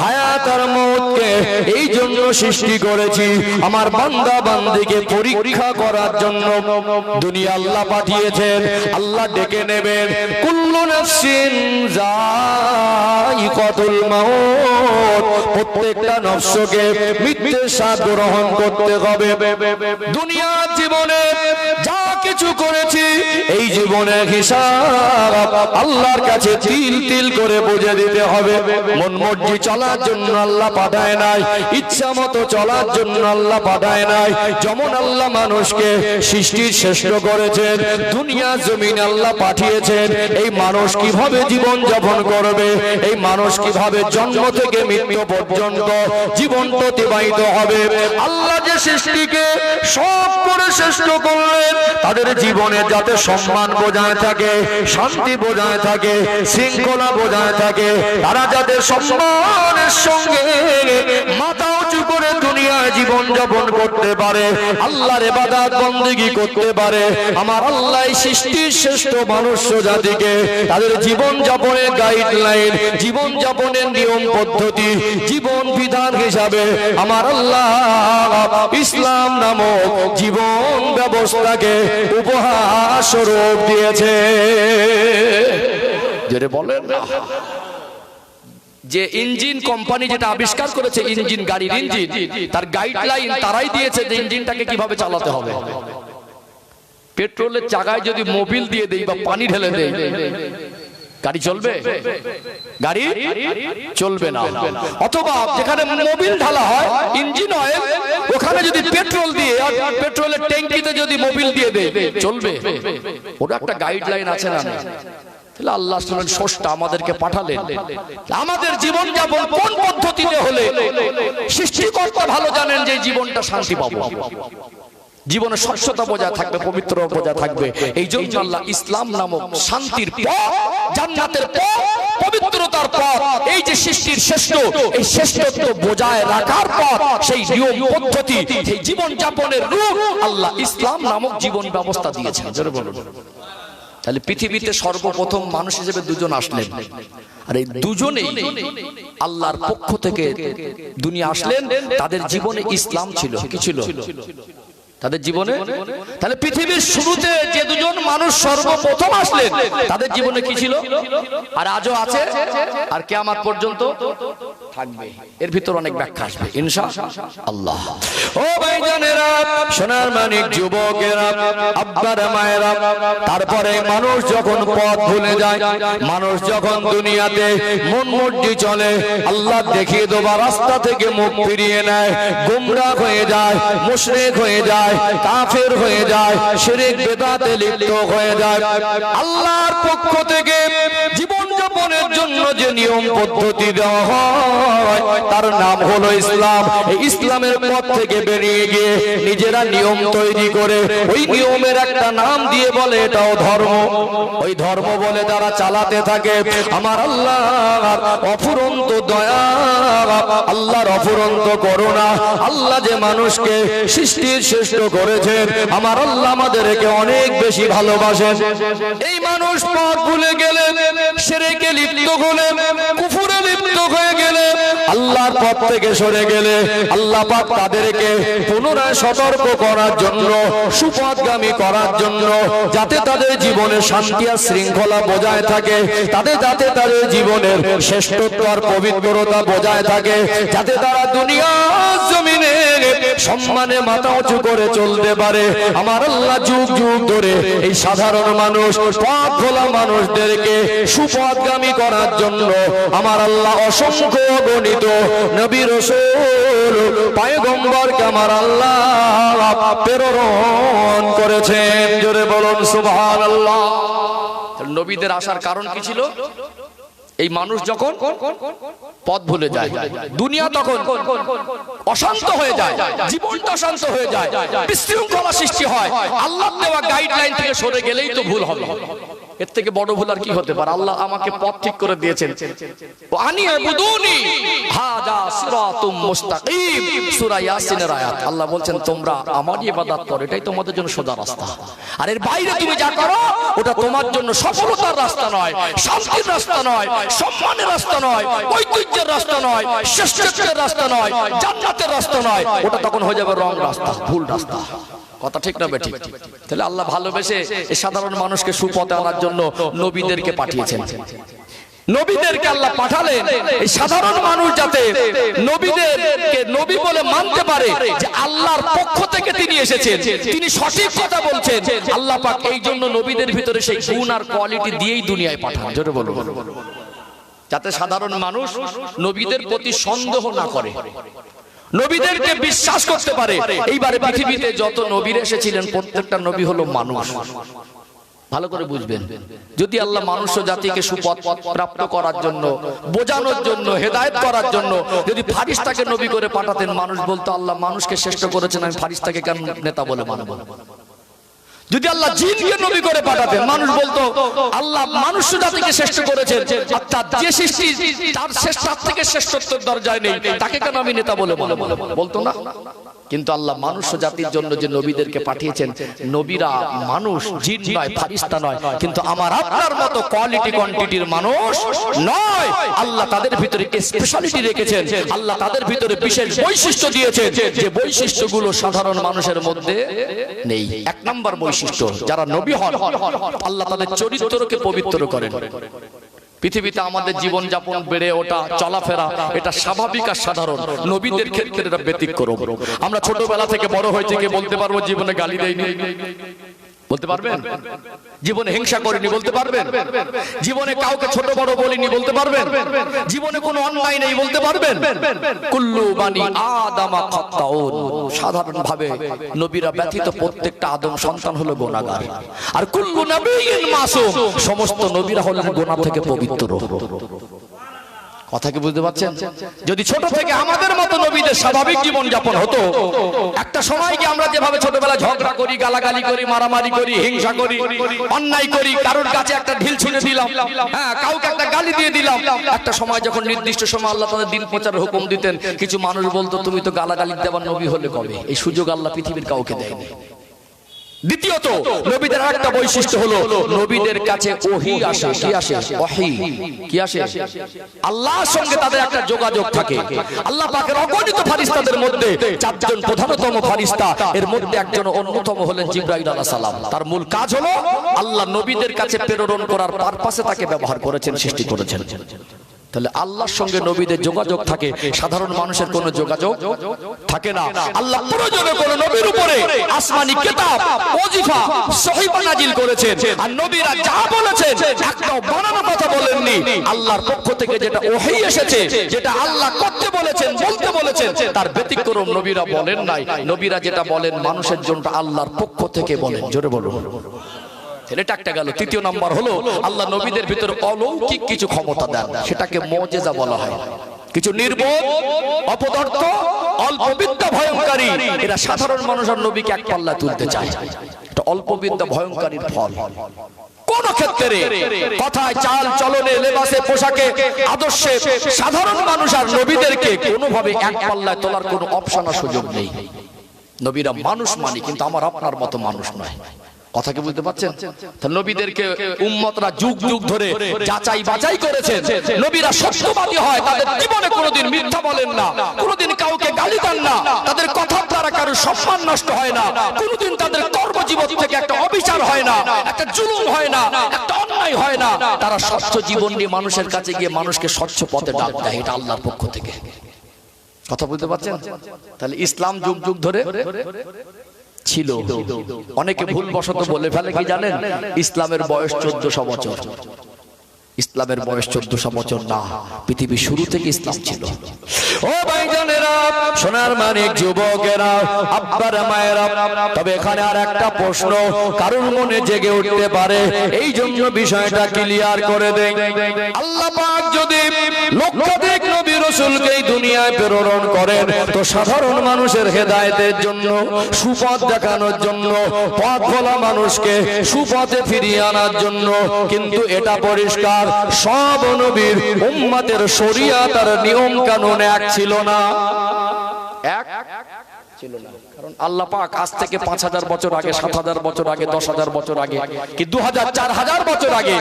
হায়াত আর মওতকে এই জন্য সৃষ্টি করেছি আমার বান্দা বান্দীকে পরীক্ষা করার জন্য। দুনিয়া আল্লাহ পাঠিয়েছেন, আল্লাহ ডেকে নেবেন, কুল্লু নাফসিন যায়িকাতুল মাউত, প্রত্যেকটা নফসকে মৃত্যুর স্বাদ গ্রহণ করতে হবে। দুনিয়ার জীবনে যা কিছু করেছি এই জীবনের হিসাব আল্লাহর কাছে তিল তিল করে বুঝে দিতে হবে। মন মর্জি চলার জন্য আল্লাহ পাঠায় নাই, ইচ্ছা মতো চলার জন্য আল্লাহ পাঠায় নাই। যেমন আল্লাহ মানুষকে সৃষ্টির শ্রেষ্ঠ করেছেন, দুনিয়া জমিন আল্লাহ পাঠিয়েছেন এই মানুষ কিভাবে জীবন যাপন করবে, এই মানুষ কিভাবে জন্ম থেকে মৃত্যু পর্যন্ত জীবন অতিবাহিত হবে। আল্লাহ যে সৃষ্টিকে সব করে শ্রেষ্ঠ করলেন, তাদের জীবনে যাতে সম্মান বজায় থাকে, শান্তি বজায় থাকে, শৃঙ্খলা বজায় থাকে, তারা যাতে সম্মানের সঙ্গে মাথা উঁচু করে দুনিয়ায় জীবন যাপন করতে পারে, আল্লাহর ইবাদত বন্দেগী করতে পারে। আমার আল্লাহ সৃষ্টির শ্রেষ্ঠ মানুষ্য জাতিকে তাদের জীবন যাপনের গাইডলাইন, জীবন যাপনের নিয়ম পদ্ধতি, জীবন বিধান হিসাবে আমার আল্লাহ ইসলাম নামক জীবন ব্যবস্থাকে উপহার স্বরূপ দিয়েছে। যেটা বলেন যে ইঞ্জিন কোম্পানি যেটা আবিষ্কার করেছে, ইঞ্জিন গাড়ির ইঞ্জিন, তার গাইডলাইন তারাই দিয়েছে যে ইঞ্জিনটাকে কিভাবে চালাতে হবে। পেট্রোলের চাকায় যদি মোবিল দিয়ে দেই বা পানি ঢেলে দেই, গাড়ি চলবে? গাড়ি চলবে না। অথবা যেখানে মোবিল ঢালা হয় ইঞ্জিন অয়েল, ওখানে যদি পেট্রোল দিয়ে পেট্রোলের ট্যাঙ্কিতে যদি মোবিল দিয়ে দেয়, চলবে? ওটা একটা গাইডলাইন আছে না? তাহলে আল্লাহ স্রষ্টা আমাদেরকে পাঠালেন, আমাদের জীবন যাপন কোন পদ্ধতিতে হলে সৃষ্টিকর্তা ভালো জানেন যে জীবনটা শান্তি পাবো, জীবনে স্বচ্ছতা বজায় থাকবে, পবিত্র বজায় থাকবে। এই জন্য আল্লাহ ইসলাম নামক শান্তির পথ, জান্নাতের পথ, পবিত্রতার পথ, এই যে সৃষ্টির শ্রেষ্ঠ, এই শ্রেষ্ঠত্ব বজায় রাখার পথ, সেই নিয়ম পদ্ধতি, সেই জীবন যাপনের রূপ আল্লাহ ইসলাম নামক জীবন ব্যবস্থা দিয়েছেন। জোরে বলুন। তাহলে পৃথিবীতে সর্বপ্রথম মানুষ হিসেবে দুজন আসলেন, আর এই দুজনেই আল্লাহর পক্ষ থেকে দুনিয়া আসলেন। তাদের জীবনে ইসলাম ছিল, কি ছিল তাদের জীবনে? তাহলে পৃথিবীর শুরুতে যে দুজন মানুষ সর্বপ্রথম আসলেন তাদের জীবনে কি ছিল, আর আজও আছে, আর কিয়ামত পর্যন্ত থাকবে, এর ভিতর অনেক ব্যাখ্যা আসবে ইনশাআল্লাহ। ও ভাইজানেরা, সোনার মানিক যুবকেরা, আব্বারা মায়েরা, তারপরে মানুষ যখন পথ ভুলে যায়, মানুষ যখন দুনিয়াতে মন মর্জি চলে, আল্লাহ দেখিয়ে দেওয়া রাস্তা থেকে মুখ ফিরিয়ে নেয়, গুমরাহ হয়ে যায়, মুশরিক হয়ে যায়, কাফের হয়ে যায়, শিরক বিদআতে লিপ্ত হয়ে যায়, আল্লাহর পক্ষ থেকে জীবন যাপনের জন্য যে নিয়ম পদ্ধতি দেওয়া হয় তার নাম হলো ইসলাম। এই ইসলামের পথ থেকে বেরিয়ে গিয়ে নিজেরা নিয়ম তৈরি করে ওই নিয়মের একটা নাম দিয়ে বলে এটাও ধর্ম। ওই ধর্ম বলে যারা চালাতে থাকে, আমার আল্লাহর অফুরন্ত দয়া, আল্লাহর অফুরন্ত করুণা, আল্লাহ যে মানুষকে সৃষ্টির শ্রেষ্ঠ করেছেন, আমার আল্লাহ আমাদেরকে অনেক বেশি ভালোবাসেন। এই মানুষ পথ ভুলে গেলে, শিরকে লিপ্ত হলে, কুফরে লিপ্ত হয়ে গেলে, আল্লাহর পথ থেকে সরে গেলে, আল্লাহ পাক তাদেরকে পুনরায় সতর্ক করার জন্য, সুপথগামী করার জন্য, যাতে তাদের জীবনে শান্তি আর শৃঙ্খলা বজায় থাকে, যাতে তাদের জীবনের শ্রেষ্ঠত্ব আর পবিত্রতা বজায় থাকে, যাতে তারা দুনিয়ার জমিনে সম্মানে মাথা উঁচু করে চলতে পারে। আমার আল্লাহ যুগ যুগ ধরে এই সাধারণ মানুষ, পথ ভোলা মানুষদেরকে সুপথগামী করার জন্য আমার আল্লাহ অসংখ্য গণিত নবী রাসূল পয়গম্বরকে আমার আল্লাহ প্রেরণ করেছেন। জোরে বলুন সুবহানাল্লাহ। নবীদের আসার কারণ কি ছিল? এই মানুষ যখন পথ ভুলে যায়, দুনিয়া তখন অশান্ত হয়ে যায়, জীবনটা অশান্ত হয়ে যায়, বিশৃঙ্খলা সৃষ্টি হয়, আল্লাহ দেওয়া গাইডলাইন থেকে সরে গেলেই তো ভুল হবে। এর থেকে বড় ভুল আর কি হতে পারে? আল্লাহ আমাকে পথ ঠিক করে দিয়েছেন, আনিয়াবুদুনি হাযা সিরাতুম মুস্তাকিম, সূরা ইয়াসিনের আয়াত। আল্লাহ বলছেন তোমরা আমারই ইবাদত করো, এটাই তোমাদের জন্য সোজা রাস্তা। আর এর বাইরে তুমি যা করো ওটা তোমার জন্য সফলতার রাস্তা নয়, শান্তির রাস্তা নয়, সম্মানের রাস্তা নয়, ঐতিহ্যের রাস্তা নয়, শ্রেষ্ঠত্বের রাস্তা নয়, জান্নাতের রাস্তা নয়। ওটা তখন হয়ে যাবে রং রাস্তা, ভুল রাস্তা। কথা ঠিক না বেঠিক? তাহলে আল্লাহ ভালোবেসে এই সাধারণ মানুষকে সুপথে আনার জন্য নবীদেরকে পাঠিয়েছেন। নবীদেরকে আল্লাহ পাঠালেন এই সাধারণ মানুষ যাতে নবীদেরকে নবী বলে মানতে পারে যে আল্লাহর পক্ষ থেকে তিনি এসেছেন, তিনি সঠিক কথা বলছেন। আল্লাহ পাক এই জন্য নবীদের ভিতরে সেই গুণ আর কোয়ালিটি দিয়েই দুনিয়ায় পাঠান। জোরে বলুন, যাতে সাধারণ মানুষ নবীদের প্রতি সন্দেহ না করে, নবীদেরকে বিশ্বাস করতে পারে। এইবারে পৃথিবীতে যত নবী এসেছিলেন প্রত্যেকটা নবী হলো মানুষ। ভালো করে বুঝবেন, যদি আল্লাহ মানুষ জাতিকে সুপথ প্রাপ্ত করার জন্য, বোঝানোর জন্য, হেদায়েত করার জন্য যদি ফারিস্তাকে নবী করে পাঠাতেন, মানুষ বলতো আল্লাহ মানুষকে শ্রেষ্ঠ করেছেন, আমি ফারিস্তাকে কেন নেতা বলে মানব? যদি আল্লাহ জিনকে নবী করে পাঠাতেন, মানুষ বলতো আল্লাহ মানুষ জাতিকে শ্রেষ্ঠ করেছেন, অর্থাৎ যে সৃষ্টি তার শ্রেষ্ঠত্ব থেকে শ্রেষ্ঠত্বের দরজায় নেই, তাকে কেন আমি নেতা বলে বলতো না? কিন্তু আল্লাহ মানুষ জাতির জন্য যে নবীদেরকে পাঠিয়েছেন, নবীরা মানুষ, জিন নয়, ফারিস্তা নয়, কিন্তু আমার আপনার মতো কোয়ালিটি কোয়ান্টিটির মানুষ নয়। আল্লাহ তাদের ভিতরে স্পেশালিটি রেখেছেন, আল্লাহ তাদের ভিতরে বিশেষ বৈশিষ্ট্য দিয়েছেন, যে বৈশিষ্ট্যগুলো সাধারণ মানুষের মধ্যে নেই। এক নম্বর বৈশিষ্ট্য, যারা নবী হন আল্লাহ তাদের চরিত্রকে পবিত্র করেন। পৃথিবীতে আমাদের জীবন যাপন, বেড়ে ওঠা, চলাফেরা, এটা স্বাভাবিক আর সাধারণ। নবীদের ক্ষেত্রে এটা ব্যতিক্রম। আমরা ছোটবেলা থেকে বড় হয়েছে, কে বলতে পারবো জীবনে গালি দেয়নি? বলতে পারবেন? জীবনে হিংসা করিনি বলতে পারবেন? জীবনে কাউকে ছোট বড় বলিনি বলতে পারবেন? জীবনে কোনো অন্যায় নেই বলতে পারবেন? কুল্লু বানি আদম খাত্তাউন, সাধারণ ভাবে নবীরা ব্যতীত প্রত্যেকটা আদম সন্তান হলো গুনাহগার। আর কুল্লু নবিয়্যিন মাসুম, সমস্ত নবীরা হলেন গুনাহ থেকে পবিত্র। কথা কি বুঝতে পারছেন? যদি ছোট থেকে আমাদের মতো নবীদের স্বাভাবিক জীবন যাপন হতো, একটা সময় কি আমরা যেভাবে ছোটবেলা ঝগড়া করি, গালাগালি করি, মারামারি করি, হিংসা করি, অন্যায় করি, কারোর কাছে একটা ঢিল ছুঁড়ে দিলাম, হ্যাঁ কাউকে একটা গালি দিয়ে দিলাম, একটা সময় যখন নির্দিষ্ট সময় আল্লাহ তাদের দিন প্রচারের হুকুম দিতেন, কিছু মানুষ বলতো তুমি তো গালাগালি দেওয়ার নবী হলে কবে? এই সুযোগ আল্লাহ পৃথিবীর কাউকে দেয়নি। দ্বিতীয়ত, নবীদের আরেকটা বৈশিষ্ট্য হলো নবীদের কাছে ওহী আসে। কি আসে? ওহী। কি আসে? আল্লাহর সঙ্গে তাদের একটা যোগাযোগ থাকে। আল্লাহ পাকের অগণিত ফেরেশতাদের মধ্যে চারজন প্রধানতম ফেরেশতা, এর মধ্যে একজন অন্যতম হলেন জিবরাইল আলাইহিস সালাম। তার মূল কাজ হলো আল্লাহ নবীদের কাছে প্রেরণ করার পারপাসে তাকে ব্যবহার করেছেন, সৃষ্টি করেছেন। তাহলে আল্লাহর সঙ্গে নবীদের যোগাযোগ থাকে, সাধারণ মানুষের কোনো যোগাযোগ থাকে না। আল্লাহ প্রয়োজনে কোনো নবীর উপরে আসমানি কিতাব ওজিফা সহিফা নাজিল করেছেন, আর নবীরা যা বলেছেন একটাও বানানো কথা বলেননি। আল্লাহর পক্ষ থেকে যেটা ওহী এসেছে, যেটা আল্লাহ করতে বলেছেন, বলতে বলেছেন, তার ব্যতিক্রম নবীরা বলেন নাই। নবীরা যেটা বলেন মানুষের জন্য আল্লাহর পক্ষ থেকে বলেন। জোরে বলুন। এটা একটা গেল। তৃতীয় নাম্বার হলো আল্লাহ নবীদের ভিতরে অলৌকিক কিছু ক্ষমতা দেন, সেটাকে মুজিজা বলা হয়। কিছু নির্বোধ, অপদার্থ, অল্পবিদ্যা ভয়ঙ্করী, এরা সাধারণ মানুষ আর নবীকে এক পাল্লা তুলতে চায়। এটা অল্পবিদ্যা ভয়ঙ্করীর ফল। কোন ক্ষেত্রে কথায়, চাল চলনে, লেবাসে, পোশাকে, আদর্শে সাধারণ মানুষ আর নবীদেরকে কোনোভাবে এক পাল্লায় তোলার কোনো অপশন আর সুযোগ নেই। নবীরা মানুষ মানে, কিন্তু আমার আপনার মতো মানুষ নয়। কথা কি বুঝতে পারছেন? নবীদেরকে উম্মতরা যুগ যুগ ধরে যাচাই বাছাই করেছেন। নবীরা সত্যবাদী হয়, তাদের জীবনে কোনোদিন মিথ্যা বলেন না, কোনোদিন কাউকে গালি দেন না, তাদের কথার দ্বারা কারো সম্মান নষ্ট হয় না, কোনোদিন তাদের কর্মজীবন থেকে একটা অবিচার হয় না, একটা জুলুম হয় না, একটা অন্যায় হয় না। তারা স্বচ্ছ জীবন নিয়ে মানুষের কাছে গিয়ে মানুষকে স্বচ্ছ পথে ডাক দেয়। এটা আল্লাহর পক্ষ থেকে। কথা বুঝতে পারছেন? তাহলে ইসলাম যুগ যুগ ধরে ছিল। অনেকে ভুলবশত বলে ফেলে কি জানেন, ইসলামের বয়স 1400 বছর। ইসলামের বয়স 1400 বছর না, পৃথিবীর শুরু থেকে ইসলাম ছিল। ও ভাইজানেরা, সোনার মানিক যুবকেরা, আব্বার মায়েরা, তবে এখানে আর একটা প্রশ্ন কারোর মনে জেগে উঠতে পারে, এই জন্য বিষয়টা ক্লিয়ার করে দেই। আল্লাহ পাক যদি লক্ষাধিক নবী রাসূলকে এই দুনিয়ায় প্রেরণ করেন, তো সাধারণ মানুষের হেদায়েতের জন্য, সুপথ দেখানোর জন্য, পথ ভোলা মানুষকে সুপথে ফিরিয়ে আনার জন্য। কিন্তু এটা পরিষ্কার, সব নবীর উম্মতের শরীয়ত আর নিয়ম কানুন এক ছিল না। এক ছিল না। কারণ আল্লাহ পাক আজ থেকে 5000 বছর আগে, 7000 বছর আগে, 10000 বছর আগে, কি 2000 4000 বছর আগে,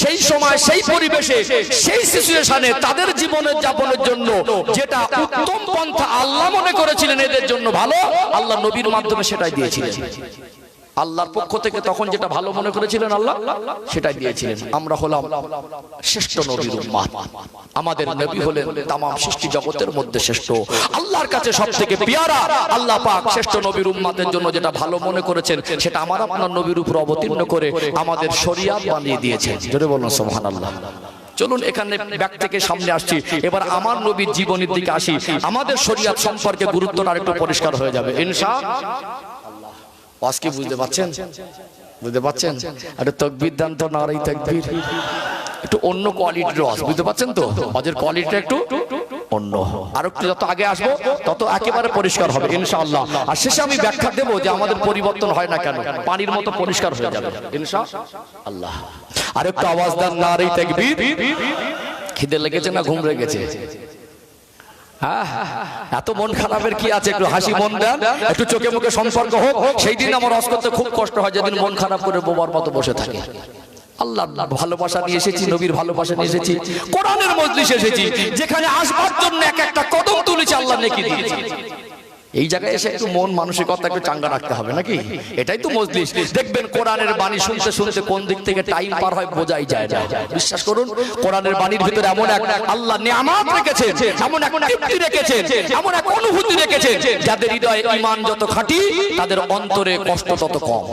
সেই সময়, সেই পরিবেশে, সেই সিচুয়েশনে তাদের জীবনের যাপনের জন্য যেটা উত্তম পন্থা আল্লাহ মনে করেছিলেন এদের জন্য ভালো, আল্লাহ নবীর মাধ্যমে সেটাই দিয়েছিলেন। আল্লাহর পক্ষ থেকে তখন যেটা ভালো মনে করেছিলেন আল্লাহ, সেটাই দিয়েছিলেন। আমরা হলাম শ্রেষ্ঠ নবীর উম্মত। আমাদের নবী হলেন তামাম সৃষ্টি জগতের মধ্যে শ্রেষ্ঠ, আল্লাহর কাছে সবথেকে পেয়ারা। আল্লাহ পাক শ্রেষ্ঠ নবীর উম্মতের জন্য যেটা ভালো মনে করেছেন, সেটা আমার আপনার নবীর উপর অবতীর্ণ করে আমাদের শরীয়ত বানিয়ে দিয়েছেন। জোরে বলুন সুবহানাল্লাহ। চলুন এখানে ব্যাক থেকে সামনে আসছি, এবার আমার নবীর জীবনের দিকে আসি। আমাদের শরীয়ত সম্পর্কে গুরুত্বটা আরেকটু পরিষ্কার হয়ে যাবে ইনশাআল্লাহ। আজকে বুঝতে পারছেন? বুঝতে পারছেন? একটু তাকবীর দান তো, নারাই তাকবীর। একটু অন্য কোয়ালিটির ওয়াজ, বুঝতে পারছেন তো? ওয়াজের কোয়ালিটিটা একটু অন্য। আর একটু যত আগে আসবো তত একেবারে পরিষ্কার হবে ইনশাআল্লাহ। আর শেষে আমি ব্যাখ্যা দেবো যে আমাদের পরিবর্তন হয় না কেন, পানির মতো পরিষ্কার হয়ে যাবে ইনশাআল্লাহ। আর একটু আওয়াজ দেন, নারাই তাকবীর। খিদে লেগেছে না ঘুম লেগেছে? এত মন খারাপের কি আছে? একটু হাসি মন দেন, একটু চোখে মুখে সম্পর্ক হোক। সেই দিন আমার ওয়াজ করতে খুব কষ্ট হয়, যেদিন মন খারাপ করে বোবার মতো বসে থাকে। আল্লাহ ভালোবাসা নিয়ে এসেছি, নবীর ভালোবাসা নিয়ে এসেছি, কোরআনের মজলিসে এসেছি, যেখানে আসবার জন্য এক একটা কদম তুলেছি আল্লাহ নেকি দিয়েছে। এই জায়গায় এসে একটু মন মানসিকতা একটু চাঙ্গা রাখতে হবে নাকি? এটাই তো মজলিস। দেখবেন কোরআনের বাণী শুনতে শুনতে কোন দিক থেকে টাইম পার হয় বোঝাই যায় না। বিশ্বাস করুন, কোরআনের বাণীর ভিতরে এমন এক আল্লাহ নিয়ামত রেখেছেন, এমন এক তৃপ্তি রেখেছেন, এমন এক অনুভূতি রেখেছেন, যাদের হৃদয়ে ঈমান যত খাঁটি, তাদের অন্তরে কষ্ট তত কম।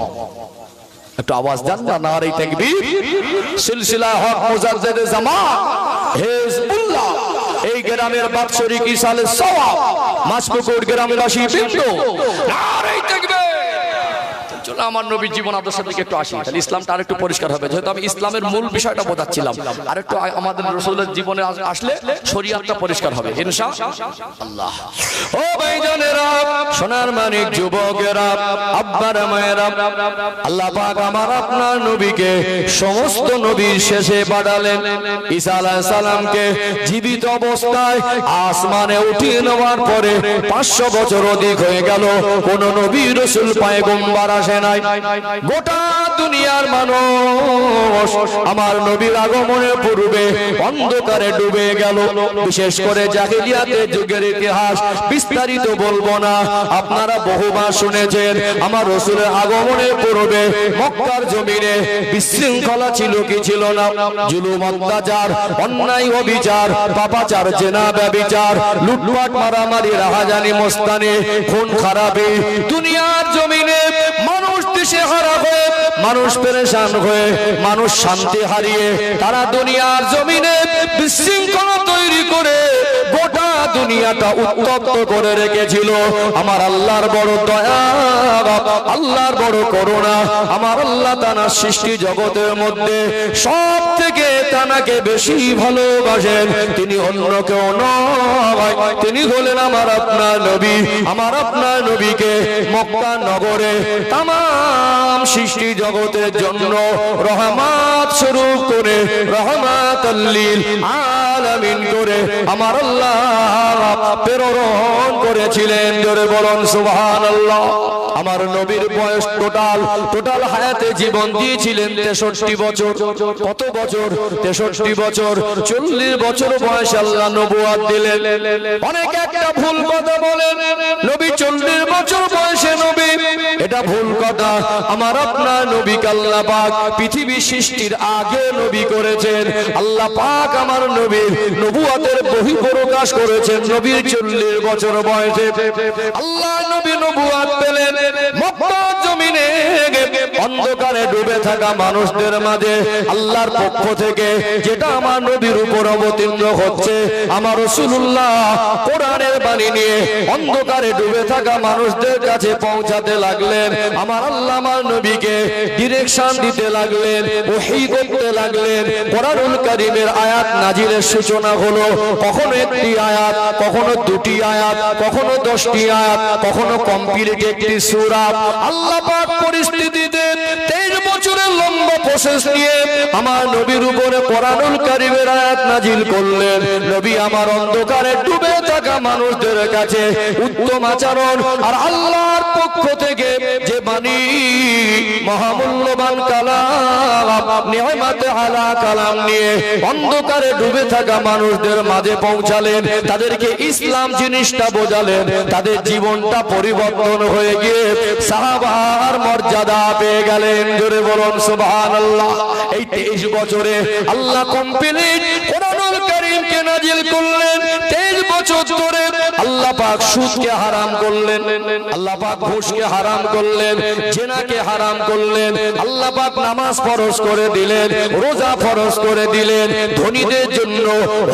একটু আওয়াজ দেন না, নারে তাকবীর। সিলসিলা হক মুজাদ্দিদ জামান হিজবুল্লাহ, এই গ্রামের বাৎসরিক ইসালে সওয়াব, মাসপুকুর গ্রামের আশিবৃন্দ, নারে তাকবীর। চলো আমার নবীর জীবন আদর্শের দিকে একটু আসি, তাহলে ইসলামটা আরেকটু পরিষ্কার হবে। যেহেতু আমি ইসলামের মূল বিষয়টা বোঝাচ্ছিলাম, আরেকটু আমাদের রাসূলের জীবনে আসলে শরীয়তটা পরিষ্কার হবে ইনশাআল্লাহ। ও ভাইজানেরা, সোনার মানিক যুবকেরা, আব্বার মায়েরা, আল্লাহ পাক আমার আপনার নবীকে সমস্ত নবীর শেষে পাঠালেন। ঈসা আলাইহিস সালামকে জীবিত অবস্থায় আসমানে উঠিয়ে নেওয়ার পরে 500 বছর অধিক হয়ে গেল, কোন নবী রাসূল পয়গম্বর আসে নাই। গোটা দুনিয়ার মানুষ আমার নবীর আগমনের পূর্বে অন্ধকারে ডুবে গেল। বিশেষ করে জাহেলিয়াতের যুগের ইতিহাস বিস্তারিত বলবো না, আপনারা বহুবার শুনেছেন। আমার রাসূলের আগমনের পূর্বে মক্কার জমিনে বিশৃঙ্খলা ছিল কি ছিল না? জুলুম, অত্যাচার, অন্যায়, অবিচার, পাপাচার, জেনা, ব্যভিচার, লুটপাট, মারামারি, রাহাজানি, মস্তানি, খুন খারাপি। দুনিয়ার জমিনে মানুষ দিশেহারা হয়ে, মানুষ পেরেশান হয়ে, মানুষ শান্তি হারিয়ে তারা দুনিয়ার জমিনে বিশৃঙ্খলা তৈরি করে গোটা দুনিয়াটা উত্তপ্ত করে রেখেছিল। আমার আল্লাহর বড় দয়া, আল্লাহর বড় করুণা। আমার আল্লাহ তাআলা সৃষ্টি জগতের মধ্যে সব থেকে তানাকে বেশি ভালোবাসেন। তিনি অন্য কেউ নয়, তিনি হলেন আমার আপনার নবী। আমার আপনার নবীকে মক্কা নগরে তামাম সৃষ্টি জগতের জন্য রহমত স্বরূপ করে, রহমাতাল লিল আলামিন করে আমার আল্লাহ প্রেরণ করেছিলেন। জোরে বলুন সুবহানাল্লাহ। আমার নবীর বয়স টোটাল হায়াতে জীবন দিয়েছিলেন 63 বছর। কত বছর? 63 বছর। 40 বছর বয়সে আল্লাহ নবুয়ত দিলেন। অনেকে একটা ভুল কথা বলেন, নবী 40 বছর বয়সে নবী, এটা ভুল কথা। আমার আপনার নবীকে আল্লাহ পাক পৃথিবী সৃষ্টির আগে নবী করেছেন। আল্লাহ পাক আমার নবীর নবুয়তের বহিঃপ্রকাশ করেছেন নবীর 40 বছর বয়সে। আল্লাহ নবী নবুয়ত পেলেন মক্কার জমিনে অন্ধকারে ডুবে থাকা মানুষদের মাঝে আল্লাহর পক্ষ থেকে যেটা আমার নবীর উপর অবতীর্ণ হচ্ছে। আমার রাসূলুল্লাহ কোরআনের বাণী নিয়ে অন্ধকারে ডুবে থাকা মানুষদের কাছে পৌঁছাতে লাগলেন। আমার আল্লাহ আমার নবীকে ডিরেকশন দিতে লাগলেন, ওহী করতে লাগলেন। কোরআনুল কারীমের আয়াত নাজিলের সূচনা হলো কখনো একটি আয়াত, কখনো দুটি আয়াত, কখনো 10টি আয়াত, কখনো কমপ্লিট একটি সূরা। আল্লাহ পাক পরিস্থিতিতে 23 বছরের লম্বা প্রসেস নিয়ে আমার নবীর উপরে কোরআনুল কারীমের আয়াত নাজিল করলেন। নবী আমার অন্ধকারে ডুবে থাকা মানুষদের কাছে উত্তম আচরণ আর আল্লাহর পক্ষ থেকে যে বাণী মহামূল্যবান কালাম নিয়ামতে আলা কালাম নিয়ে অন্ধকারে ডুবে থাকা মানুষদের মাঝে পৌঁছালেন, তাদেরকে ইসলাম জিনিসটা বোঝালেন। তাদের জীবনটা পরিবর্তন হয়ে গিয়ে সাহাবার মর্যাদা পেয়ে গেলেন। জোরে বলুন সুবহানাল্লাহ। এই 23 বছরে আল্লাহ কমপ্লিট কোরআনুল কারীমকে নাজিল করলেন। 23 বছর ধরে আল্লাহ পাক সুদকে হারাম করলেন, আল্লাহ পাক ঘুষকে হারাম করলেন, জিনাকে হারাম করলেন। আল্লাহ পাক নামাজ ফরজ করে দিলেন, রোজা ফরজ করে দিলেন। ধনীদের জন্য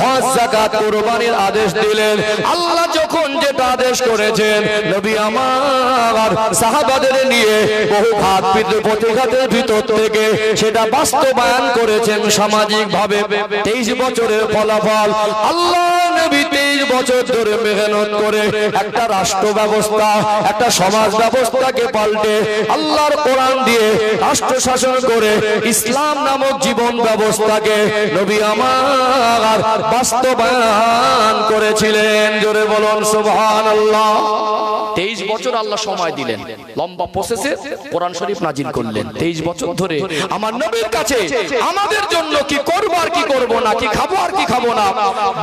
হজ, যাকাত, কুরবানির আদেশ দিলেন। আল্লাহ যখন যেটা আদেশ করেছেন, নবী আমার সাহাবাদের নিয়ে বহু ঘাত প্রতিঘাতের ভিতর থেকে সেটা বাস্তবায়ন করেছেন সামাজিক ভাবে। 23 বছরের ফলাফল আল্লাহ নবী 23 বছর ধরে মেহনত করে একটা রাষ্ট্র ব্যবস্থা, একটা সমাজ ব্যবস্থাকে পাল্টে আল্লাহর কোরআন দিয়ে রাষ্ট্র শাসন করে ইসলাম নামক জীবন ব্যবস্থাকে নবী আমার বাস্তবায়ন করেছিলেন। জোরে বলুন সুবহানাল্লাহ। 23 বছর আল্লাহ সময় দিলেন, লম্বা প্রসেসে কোরআন শরীফ নাজিল করলেন। 23 বছর ধরে আমার নবীর কাছে আমাদের জন্য কি করব আর কি করব না, কি খাবো আর কি খাবো না,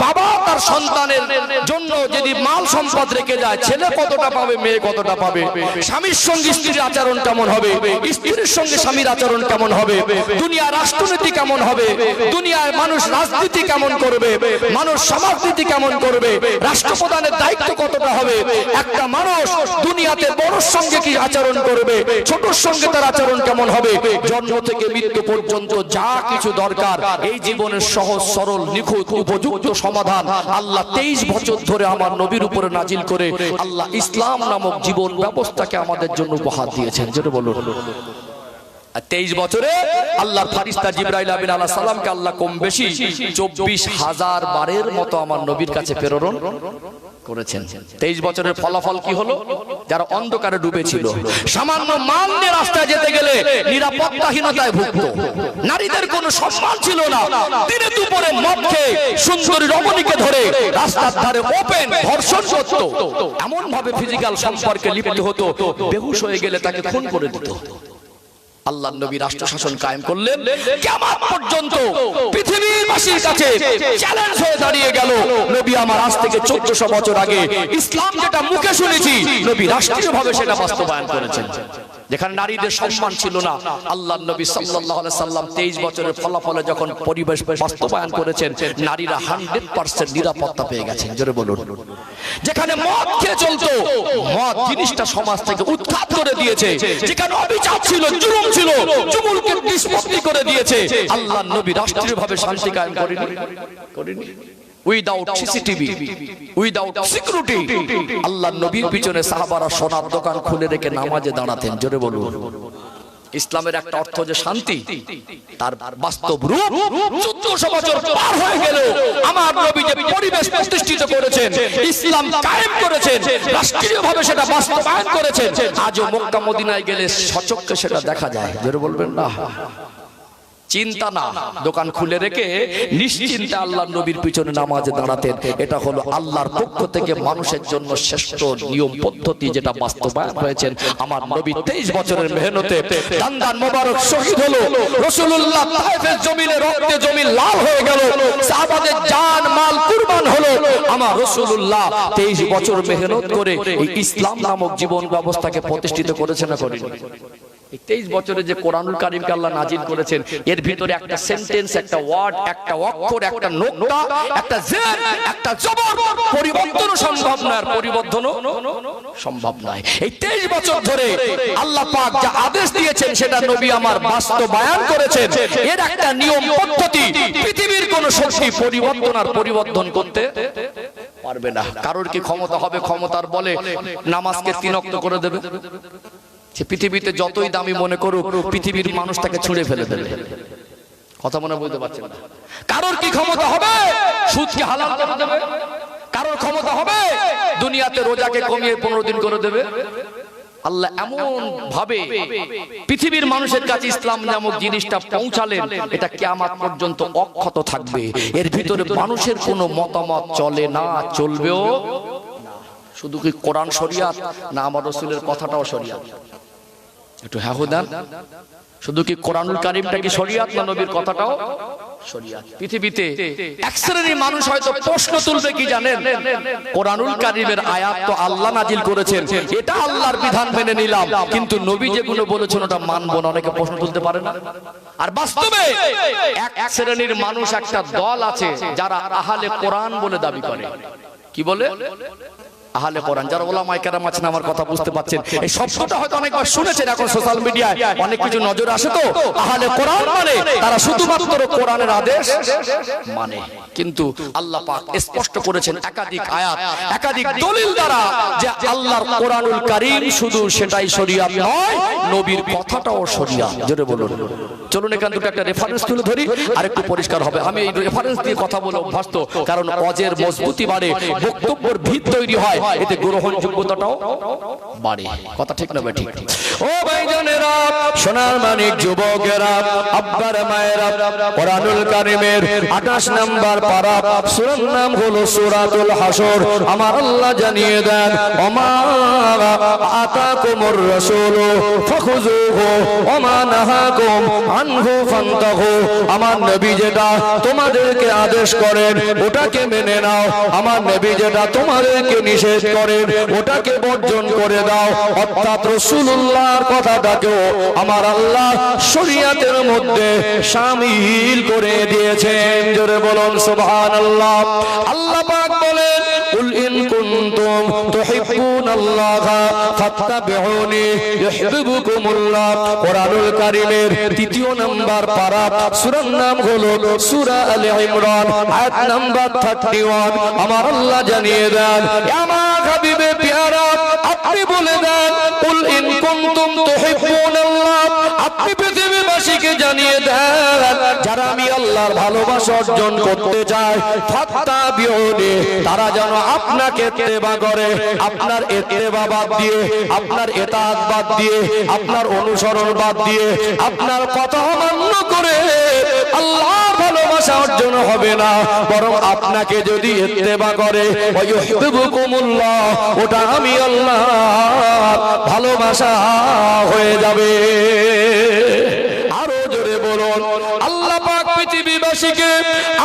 বাবা তার সন্তানের জন্য যদি মাল সম্পদ রেখে যায়, ছেলে কতটা পাবে, মেয়ে কতটা পাবে, স্বামীর সঙ্গে স্ত্রীর আচরণ কেমন হবে, স্ত্রীর সঙ্গে স্বামীর আচরণ কেমন হবে, দুনিয়ার রাষ্ট্রনীতি কেমন হবে, দুনিয়ার মানুষ রাজনীতি কেমন করবে, মানুষ সমাজনীতি কেমন করবে, রাষ্ট্রপ্রধানের দায়িত্ব কতটা হবে, একটা মানুষ দুনিয়াতে বড়র সঙ্গে কি আচরণ করবে, ছোটর সঙ্গে তার আচরণ কেমন হবে, জন্ম থেকে মৃত্যু পর্যন্ত যা কিছু দরকার এই জীবনের সহজ সরল নিখুঁত উপযুক্ত সমাধান আল্লাহ 23 বছর ধরে আমার নবীর উপরে নাজিল করে আল্লাহ ইসলাম নামক জীবন ব্যবস্থাকে আমাদের জন্য উপহার দিয়েছেন। যেটা বলুন 23 বছরে আল্লাহর ফেরেশতা জিবরাইল আমিন আলাইহিস সালামকে আল্লাহ কম বেশি 24,000 বারের মতো আমার নবীর কাছে প্রেরণ করেছেন। 23 বছরের ফলাফল কি হলো? যারা অন্ধকারে ডুবে ছিল, সামান্য মান নিয়ে রাস্তায় যেতে গেলে নিরাপত্তাহীনতায় ভুগতো, নারীদের কোনো সম্মান ছিল না, দিনে দুপুরে মদ খেয়ে সুন্দরী রমণীকে ধরে রাস্তার ধারে ওপেন ধর্ষণ করত, এমন ভাবে ফিজিক্যাল সম্পর্কে লিপ্ত হতো, বেহুশ হয়ে গেলে তাকে খুন করে দিত। আল্লাহর নবী রাষ্ট্র শাসন কায়েম করলেন, কিয়ামত পর্যন্ত পৃথিবীবাসীর কাছে চ্যালেঞ্জ হয়ে দাঁড়িয়ে গেল, নবী আমার আজ থেকে 1400 বছর আগে ইসলাম যেটা মুখে শুনেছি, নবী রাষ্ট্রীয়ভাবে সেটা বাস্তবায়ন করেছেন। যেখানে নারীদের সম্মান ছিল না, আল্লাহর নবী সাল্লাল্লাহু আলাইহি সাল্লাম 23 বছরের ফলাফলে যখন পরিবেশ বাস্তবায়ন করেছেন, নারীরা 100% নিরাপত্তা পেয়ে গেছেন। জোরে বলুন। যেখানে মদ খেয়ে চলতো, মদ জিনিসটা সমাজ থেকে উৎখাত করে দিয়েছে। যেখানে অবিচার ছিল, জুলুম ছিল, জুলুমকে নিষ্পত্তি করে দিয়েছে। আল্লাহর নবী রাষ্ট্রীয়ভাবে শান্তি কায়েম করেনি। উইদাউট সিসিটিভি, উইদাউট সিকিউরিটি আল্লাহর নবীর পিছনে সাহাবারা সোনার দোকান খুলে রেখে নামাজে দাঁড়াতেন। জোরে বলুন। ইসলামের একটা অর্থ যে শান্তি, তার বাস্তব রূপ 1400 বছর পার হয়ে গেল। আমার নবী যে পরিবেশ প্রতিষ্ঠিত করেছেন, ইসলাম কায়েম করেছেন, রাষ্ট্রীয়ভাবে সেটা বাস্তবায়ন করেছেন, আজও মক্কা মদিনায় গেলে সচক্ষে সেটা দেখা যায়। জোরে বলবেন না। চিন্তা না, দোকান খুলে রেখে নিশ্চিন্তে আল্লাহর নবীর পিছনে নামাজে দাঁড়াতেন। এটা হলো আল্লাহর পক্ষ থেকে মানুষের জন্য শ্রেষ্ঠ নিয়ম পদ্ধতি, যেটা বাস্তবায়ন হয়েছেন। আমার নবী 23 বছরের মেহনতে দান্দান মোবারক শহীদ হলো, রাসূলুল্লাহ তায়েফের জমিনে রক্তে জমি লাল হয়ে গেল, সাহাবাদের জান মাল কুরবান হলো। আমার রাসূলুল্লাহ 23 বছর মেহনত করে এই ইসলাম নামক জীবন ব্যবস্থাকে প্রতিষ্ঠিত করেছেন না করেন? 23 বছরে যে কোরআনুল কারীমকে আল্লাহ নাজিল করেছেন, এর ভিতরে একটা সেন্টেন্স, একটা ওয়ার্ড, একটা অক্ষর, একটা নোক্তা, একটা জের, একটা জবর পরিবর্তন সম্ভব নয়, আর পরিবর্তনও সম্ভব নয়। এই 23 বছর ধরে আল্লাহ পাক যা আদেশ দিয়েছেন সেটা নবী আমার বাস্তবায়ন করেছেন। এর একটা নিয়ম পদ্ধতি পৃথিবীর কোন শক্তি পরিবর্তন আর পরিবর্তন করতে পারবে না। কারোর কি ক্ষমতা হবে ক্ষমতার বলে নামাজকে 3 ওয়াক্ত করে দেবে? সে পৃথিবীতে যতই দামি মনে করুক, পৃথিবীর মানুষ তাকে ছুঁড়ে ফেলে দেবে। কথা মনে বুঝতে পারছেন না? কারোর কি ক্ষমতা হবে সুদকে হালাল করে দেবে? কারোর ক্ষমতা হবে দুনিয়াতে রোজাকে কমিয়ে 15 দিন করে দেবে? আল্লাহ এমন ভাবে পৃথিবীর মানুষের কাছে ইসলাম নামক জিনিসটা পৌঁছালেন, এটা কিয়ামত পর্যন্ত অক্ষত থাকবে। এর ভিতরে মানুষের কোনো মতামত চলে না, চলবেও না। শুধু কি কোরআন শরিয়াত, না আমার রাসূলের কথাটাও শরিয়াত? একটু হ্যাঁ দেন। শুধু কি কোরআনুল কারীমটা কি শরিয়াত, না নবীর কথাটাও শরিয়াত? পৃথিবীতে এক শ্রেণীর মানুষ হয়তো প্রশ্ন তুলবে কি জানেন, কোরআনুল কারীমের আয়াত তো আল্লাহ নাজিল করেছেন, এটা আল্লাহর বিধান মেনে নিলাম, কিন্তু নবী যেগুলো বলেছেন ওটা মানবো না। অনেকে প্রশ্ন তুলতে পারে না। আর বাস্তবে এক শ্রেণীর মানুষ, একটা দল আছে যারা আহলে কোরআন বলে দাবি করে। কি বলে? আহলে কোরআন। যারা উলামায়ে কেরাম আছেন আমার কথা বুঝতে পাচ্ছেন। এই শব্দটা হয়তো অনেকবার শুনেছেন, এখন সোশ্যাল মিডিয়ায় অনেক কিছু নজরে আসে। তো আহলে কোরআন মানে তারা শুধুমাত্র কোরআনের আদেশ মানে, কিন্তু আল্লাহ পাক স্পষ্ট করেছেন একাধিক আয়াত, একাধিক দলিল দ্বারা যে আল্লাহর কোরআনুল কারীম শুধু সেটাই শরিয়াত নয়, নবীর কথাটাও শরিয়াত। জোরে বলুন। চলুন এখান থেকে একটা রেফারেন্স তুলে ধরি, আর একটু পরিষ্কার হবে। আমি এই রেফারেন্স দিয়ে কথা বলে অভ্যস্ত, কারণ অজের মজবুতি বাড়ে, বক্তব্যের ভিত তৈরি হয়, এতে গ্রহণযোগ্যতাটাও বাড়ে। কথা ঠিক না ভাই? ঠিক। ও ভাইজানেরা, সোনার মানিক যুবকেরা, আব্বার মায়েরা, কোরআনুল কারীমের 28 নম্বর পারা, সূরার নাম হলো সূরাতুল হাসর। আমার আল্লাহ জানিয়ে দেন, ওমা আতাকুমুর রাসূলু ফাখুযুহু ওমা নাহাকুম আনহু ফান্তাহু। আমার নবী যেটা তোমাদেরকে আদেশ করেন ওটাকে মেনে নাও, আমার নবী যেটা তোমাদেরকে নিষেধ করেন ওটাকে বর্জন করে দাও। অর্থাৎ রাসূলুল্লাহর কথাটাকেও আমার আল্লাহ শরীয়তের মধ্যে শামিল করে দিয়েছেন। জোরে বলুন সুবহানাল্লাহ। আল্লাহ পাক বলেন, কুল ইন কুনতুম তুহিব্বুনাল্লাহা ফাত্তাবিউনি ইউহিব্বুকুমুল্লাহ। কোরআনুল কারীমের 3 নম্বর পারা, সূরার নাম হলো সূরা আলে ইমরান, আয়াত নাম্বার 31। আমার আল্লাহ জানিয়ে দেন, আমার হাবিবে প্যারা, আপনি বলে দেন, কুল ইন কুনতুম তুহিব্বুনাল্লাহ। আপনি পৃথিবীবাসীকে জানিয়ে দেন, যারা আমি আল্লাহর ভালোবাসা অর্জন করতে চায়, ফাত্তাবিউনি, তারা যেন আপনাকে ইত্তেবা করে। আপনার ইত্তেবা বাদ দিয়ে, আপনার ইতাআত বাদ দিয়ে, আপনার অনুসরণ বাদ দিয়ে, আপনার কথা অমান্য করে আল্লাহর ভালোবাসা অর্জন হবে না। বরং আপনাকে যদি ইত্তেবা করে, ওয়া ইউহিব্বুকুমুল্লাহ, ওটা আমি আল্লাহ ভালোবাসা সর্বনাশা হয়ে যাবে। আরো জোরে বলুন, আল্লাহ পাক পৃথিবীবাসীকে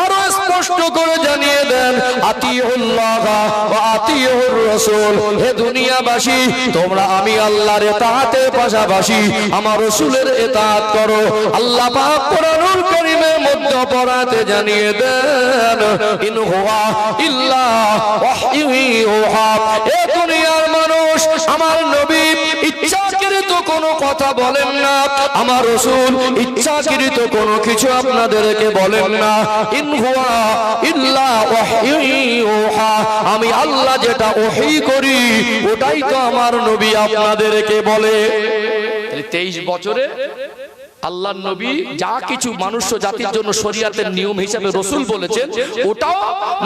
আরো স্পষ্ট করে জানিয়ে দেন, আতিউল্লাহ ওয়া আতিউর রাসূল। হে দুনিয়াবাসী, তোমরা আমি আল্লাহর ইতাআতের পাশাপাশি আমার রাসূলের ইতাআত করো। আল্লাহ পাক কোরআনুল কারীমের মধ্যে পড়াতে জানিয়ে দেন, ইন হুয়া ইল্লা ওয়াহয়ুন ইউহা। এ দুনিয়ার মানুষ, আমার নবী ইচ্ছাকৃত কোনো কথা বলেন না, আমার রাসূল ইচ্ছাকৃত কোনো কিছু আপনাদেরকে বলেন না। ইন হুয়া ইল্লা ওয়াহয়ুন ইউহা। আমি আল্লাহ যেটা ওহী করি ওটাই তো আমার নবী আপনাদেরকে বলে। 23 বছরে আল্লাহর নবী যা কিছু মানুষ জাতির জন্য শরীয়তের নিয়ম হিসেবে রাসূল বলেছেন, ওটাও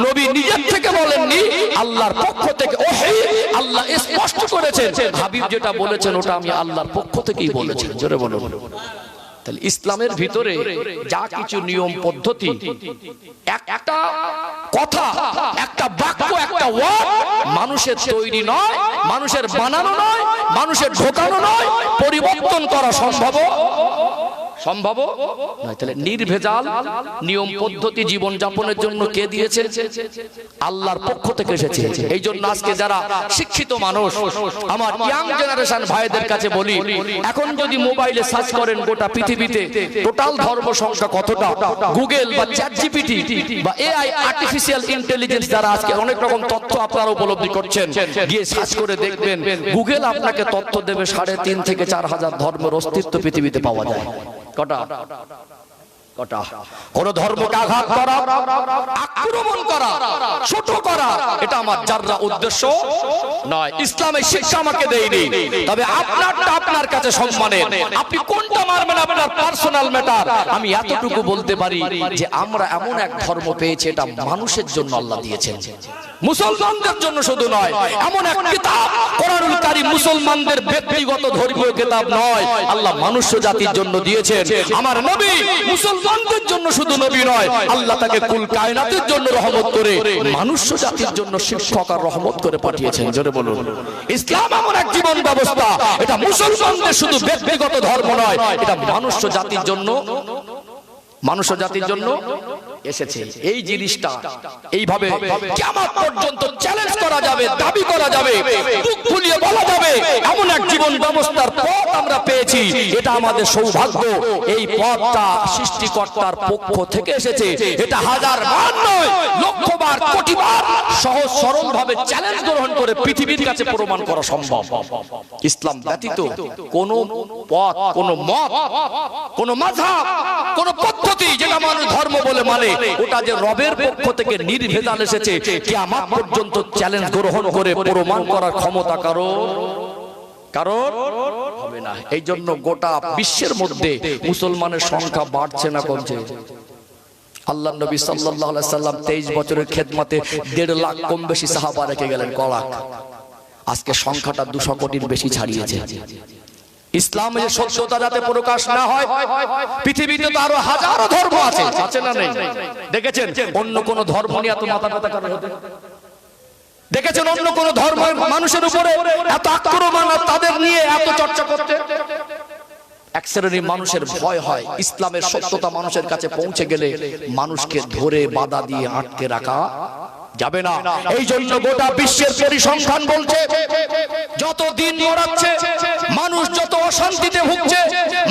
নবী নিজের থেকে বলেননি, আল্লাহর পক্ষ থেকে ওহী আল্লাহ স্পষ্ট করেছেন। হাবিব যেটা বলেছেন ওটা আমি আল্লাহর পক্ষ থেকেই বলেছেন। জোরে বলুন। তাহলে ইসলামের ভিতরে যা কিছু নিয়ম পদ্ধতি, একটা কথা, একটা বাক্য, একটা ওয়ার্ড মানুষের তৈরি নয়, মানুষের বানানো নয়, মানুষের ঢোকানো নয়, পরিবর্তন করা সম্ভব নয়। তাহলে নির্ভেজাল নিয়ম পদ্ধতি জীবন যাপনের জন্য কে দিয়েছে? আল্লাহর পক্ষ থেকে এসেছে। এই জন্য আজকে যারা শিক্ষিত মানুষ, আমার ইয়াং জেনারেশন ভাইদের কাছে বলি, এখন যদি মোবাইলে সার্চ করেন গোটা পৃথিবীতে টোটাল ধর্ম সংখ্যা কতটা, গুগল বা চ্যাট জিপিটি বা এআই আর্টিফিশিয়াল ইন্টেলিজেন্স দ্বারা আজকে অনেক রকম তথ্য আপনারা উপলব্ধি করছেন, গিয়ে সার্চ করে দেখবেন, গুগল আপনাকে তথ্য দেবে 3.5 থেকে 4 হাজার ধর্মের অস্তিত্ব পৃথিবীতে পাওয়া যায়। কটা? কোন ধর্মকে আঘাত করা, আক্রমণ করা, ছোট করা, এটা আমার যারা উদ্দেশ্য নয়। ইসলামের শিক্ষা আমাকে দেয়নি, তবে আপনারটা আপনার কাছে সম্মানের। আপনি কোনটা মানবেন আপনার পার্সোনাল ম্যাটার। আমি এতটুকু বলতে পারি যে আমরা এমন এক ধর্ম পেয়েছি, এটা মানুষের জন্য আল্লাহ দিয়েছেন, মুসলমানদের জন্য শুধু নয়। এমন এক কিতাব কোরআনুল কারীম মুসলমানদের ব্যক্তিগত ধর্মীয় কিতাব নয়, আল্লাহ মানুষ জাতির জন্য দিয়েছেন। আমার নবী মুসলমানদের জন্য শুধু নবী নয়, আল্লাহ তাকে কুল কায়নাতের জন্য রহমত করে মানুষ জাতির জন্য শিক্ষক আর রহমত করে পাঠিয়েছেন। জোরে বলুন। ইসলাম এমন এক জীবন ব্যবস্থা, এটা মুসলমানদের শুধু ব্যক্তিগত ধর্ম নয়, এটা মানুষ জাতির জন্য, মানুষ জাতির জন্য এসেছে। এই জিনিসটা এইভাবে কিয়ামত পর্যন্ত চ্যালেঞ্জ করা যাবে, দাবি করা যাবে, বুক ফুলিয়ে বলা যাবে, এমন এক জীবন ব্যবস্থার পথ আমরা পেয়েছি। এটা আমাদের সৌভাগ্য। এই পথটা সৃষ্টিকর্তার পক্ষ থেকে এসেছে। এটা হাজার বার নয়, লক্ষবার, কোটিবার সহজ সরল ভাবে চ্যালেঞ্জ গ্রহণ করে পৃথিবীর কাছে প্রমাণ করা সম্ভব। ইসলাম ব্যতীত কোন পথ, কোন মত, কোন মাযহাব, কোন পদ্ধতি যেটা মানুষ ধর্ম বলে মানে, ওটা যে রবের পক্ষ থেকে নির্ভেজাল এসেছে, কিয়ামত পর্যন্ত চ্যালেঞ্জ গ্রহণ করে প্রমাণ করার ক্ষমতা কারণ হবে না। এই জন্য গোটা বিশ্বের মধ্যে মুসলমানের সংখ্যা বাড়ছে না কমছে? আল্লাহর নবী সাল্লাল্লাহু আলাইহি সাল্লাম 23 বছরের খেদমতে 1.5 লাখ কম বেশি সাহাবা রেখে গেলেন। কলাক আজকে সংখ্যাটা 200 কোটির বেশি ছাড়িয়েছে। ইসলামের সত্যতা যাতে প্রকাশ না হয়, পৃথিবীতে তো আরো হাজারো ধর্ম আছে, আছে না নেই? দেখেছেন অন্য কোন ধর্ম নিয়ে এত মাথা ব্যথা করা হতে? দেখেছেন অন্য কোন ধর্মের মানুষের উপরে এত আক্রমণ আর তাদের নিয়ে এত চর্চা করতে? এক শ্রেণীর মানুষের ভয় হয়, ইসলামের সত্যতা মানুষের কাছে পৌঁছে গেলে মানুষকে ধরে বাধা দিয়ে আটকে রাখা যাবে না। এই জন্য গোটা বিশ্বের পরিসংখ্যান বলছে, যত দিন গড়াচ্ছে মানুষ যত অশান্তিতে ভুগছে,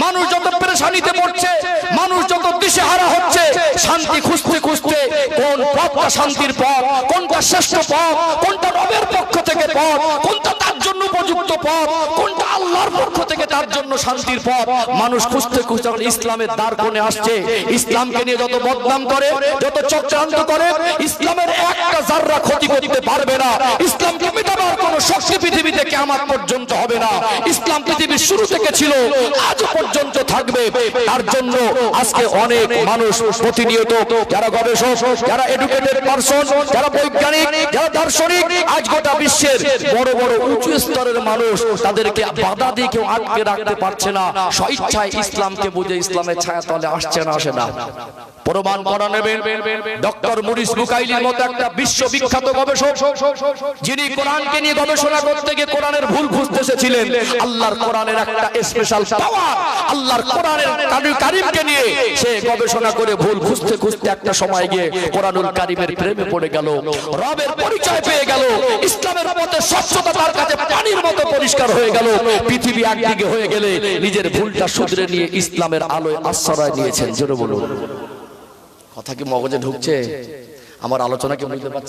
মানুষ যত পেরেশানিতে পড়ছে, মানুষ যত দিশেহারা হচ্ছে, শান্তি খুঁজতে খুঁজতে কোন পথটা শান্তির পথ, কোনটা শ্রেষ্ঠ পথ, কোনটা রবের পক্ষ থেকে পথ, কোনটা তার জন্য উপযুক্ত পথ, কোনটা আল্লাহর পক্ষ থেকে তার জন্য শান্তির পথ, মানুষ খুঁজতে খুঁজতে ইসলামের দ্বার কোণে আসছে। ইসলামকে নিয়ে যত বদনাম করে, যত চক্রান্ত করে, ইসলামের একটা যারা ক্ষতি করতে পারবে না। ইসলামকে মিটাবার কোন শক্তি পৃথিবীতে কিয়ামত পর্যন্ত হবে না। ইসলাম পৃথিবীর শুরু থেকে ছিল, আজ পর্যন্ত থাকবে। তার জন্য আজকে অনেক মানুষ প্রতিনিয়ত, যারা গবেষক, যারা এডুকেটেড পারসন, যারা বৈজ্ঞানিক, যারা দার্শনিক, আজ গোটা বিশ্বের বড় বড় উঁচু স্তরের মানুষ, তাদেরকে বাধা দিয়ে কেউ আটকে রাখতে পারছে না। স্বেচ্ছায় ইসলামকে বুঝে ইসলামের ছায়াতলে আসছে না, আসে না। প্রমাণ করা নেবেন ডক্টর মুরিস বুকাইলির মতো একটা বিশ্ববিখ্যাত গবেষক, যিনি কোরআনকে নিয়ে গবেষণা করতে থেকে কোরআনের ভুল খুঁজতে এসেছিলেন, আল্লাহর কোরআনের একটা স্পেশাল পাওয়ার, আল্লাহর কোরআনের কারীমকে নিয়ে সে গবেষণা করে ভুল খুঁজতে খুঁজতে একটা সময় গিয়ে কোরআনুল কারীমের প্রেমে পড়ে গেল, রবের পরিচয় পেয়ে গেল, ইসলামের পথে স্বচ্ছতা তার কাছে পানির মতো পরিষ্কার হয়ে গেল। পৃথিবী একদিকে হয়ে গেলে নিজের ভুলটা শুধরে নিয়ে ইসলামের আলোয় আশ্রয় নিয়েছেন। জোরে বলুন, কথা কি মগজে ঢুকছে? আমার আলোচনা কি বুঝতে পারছেন?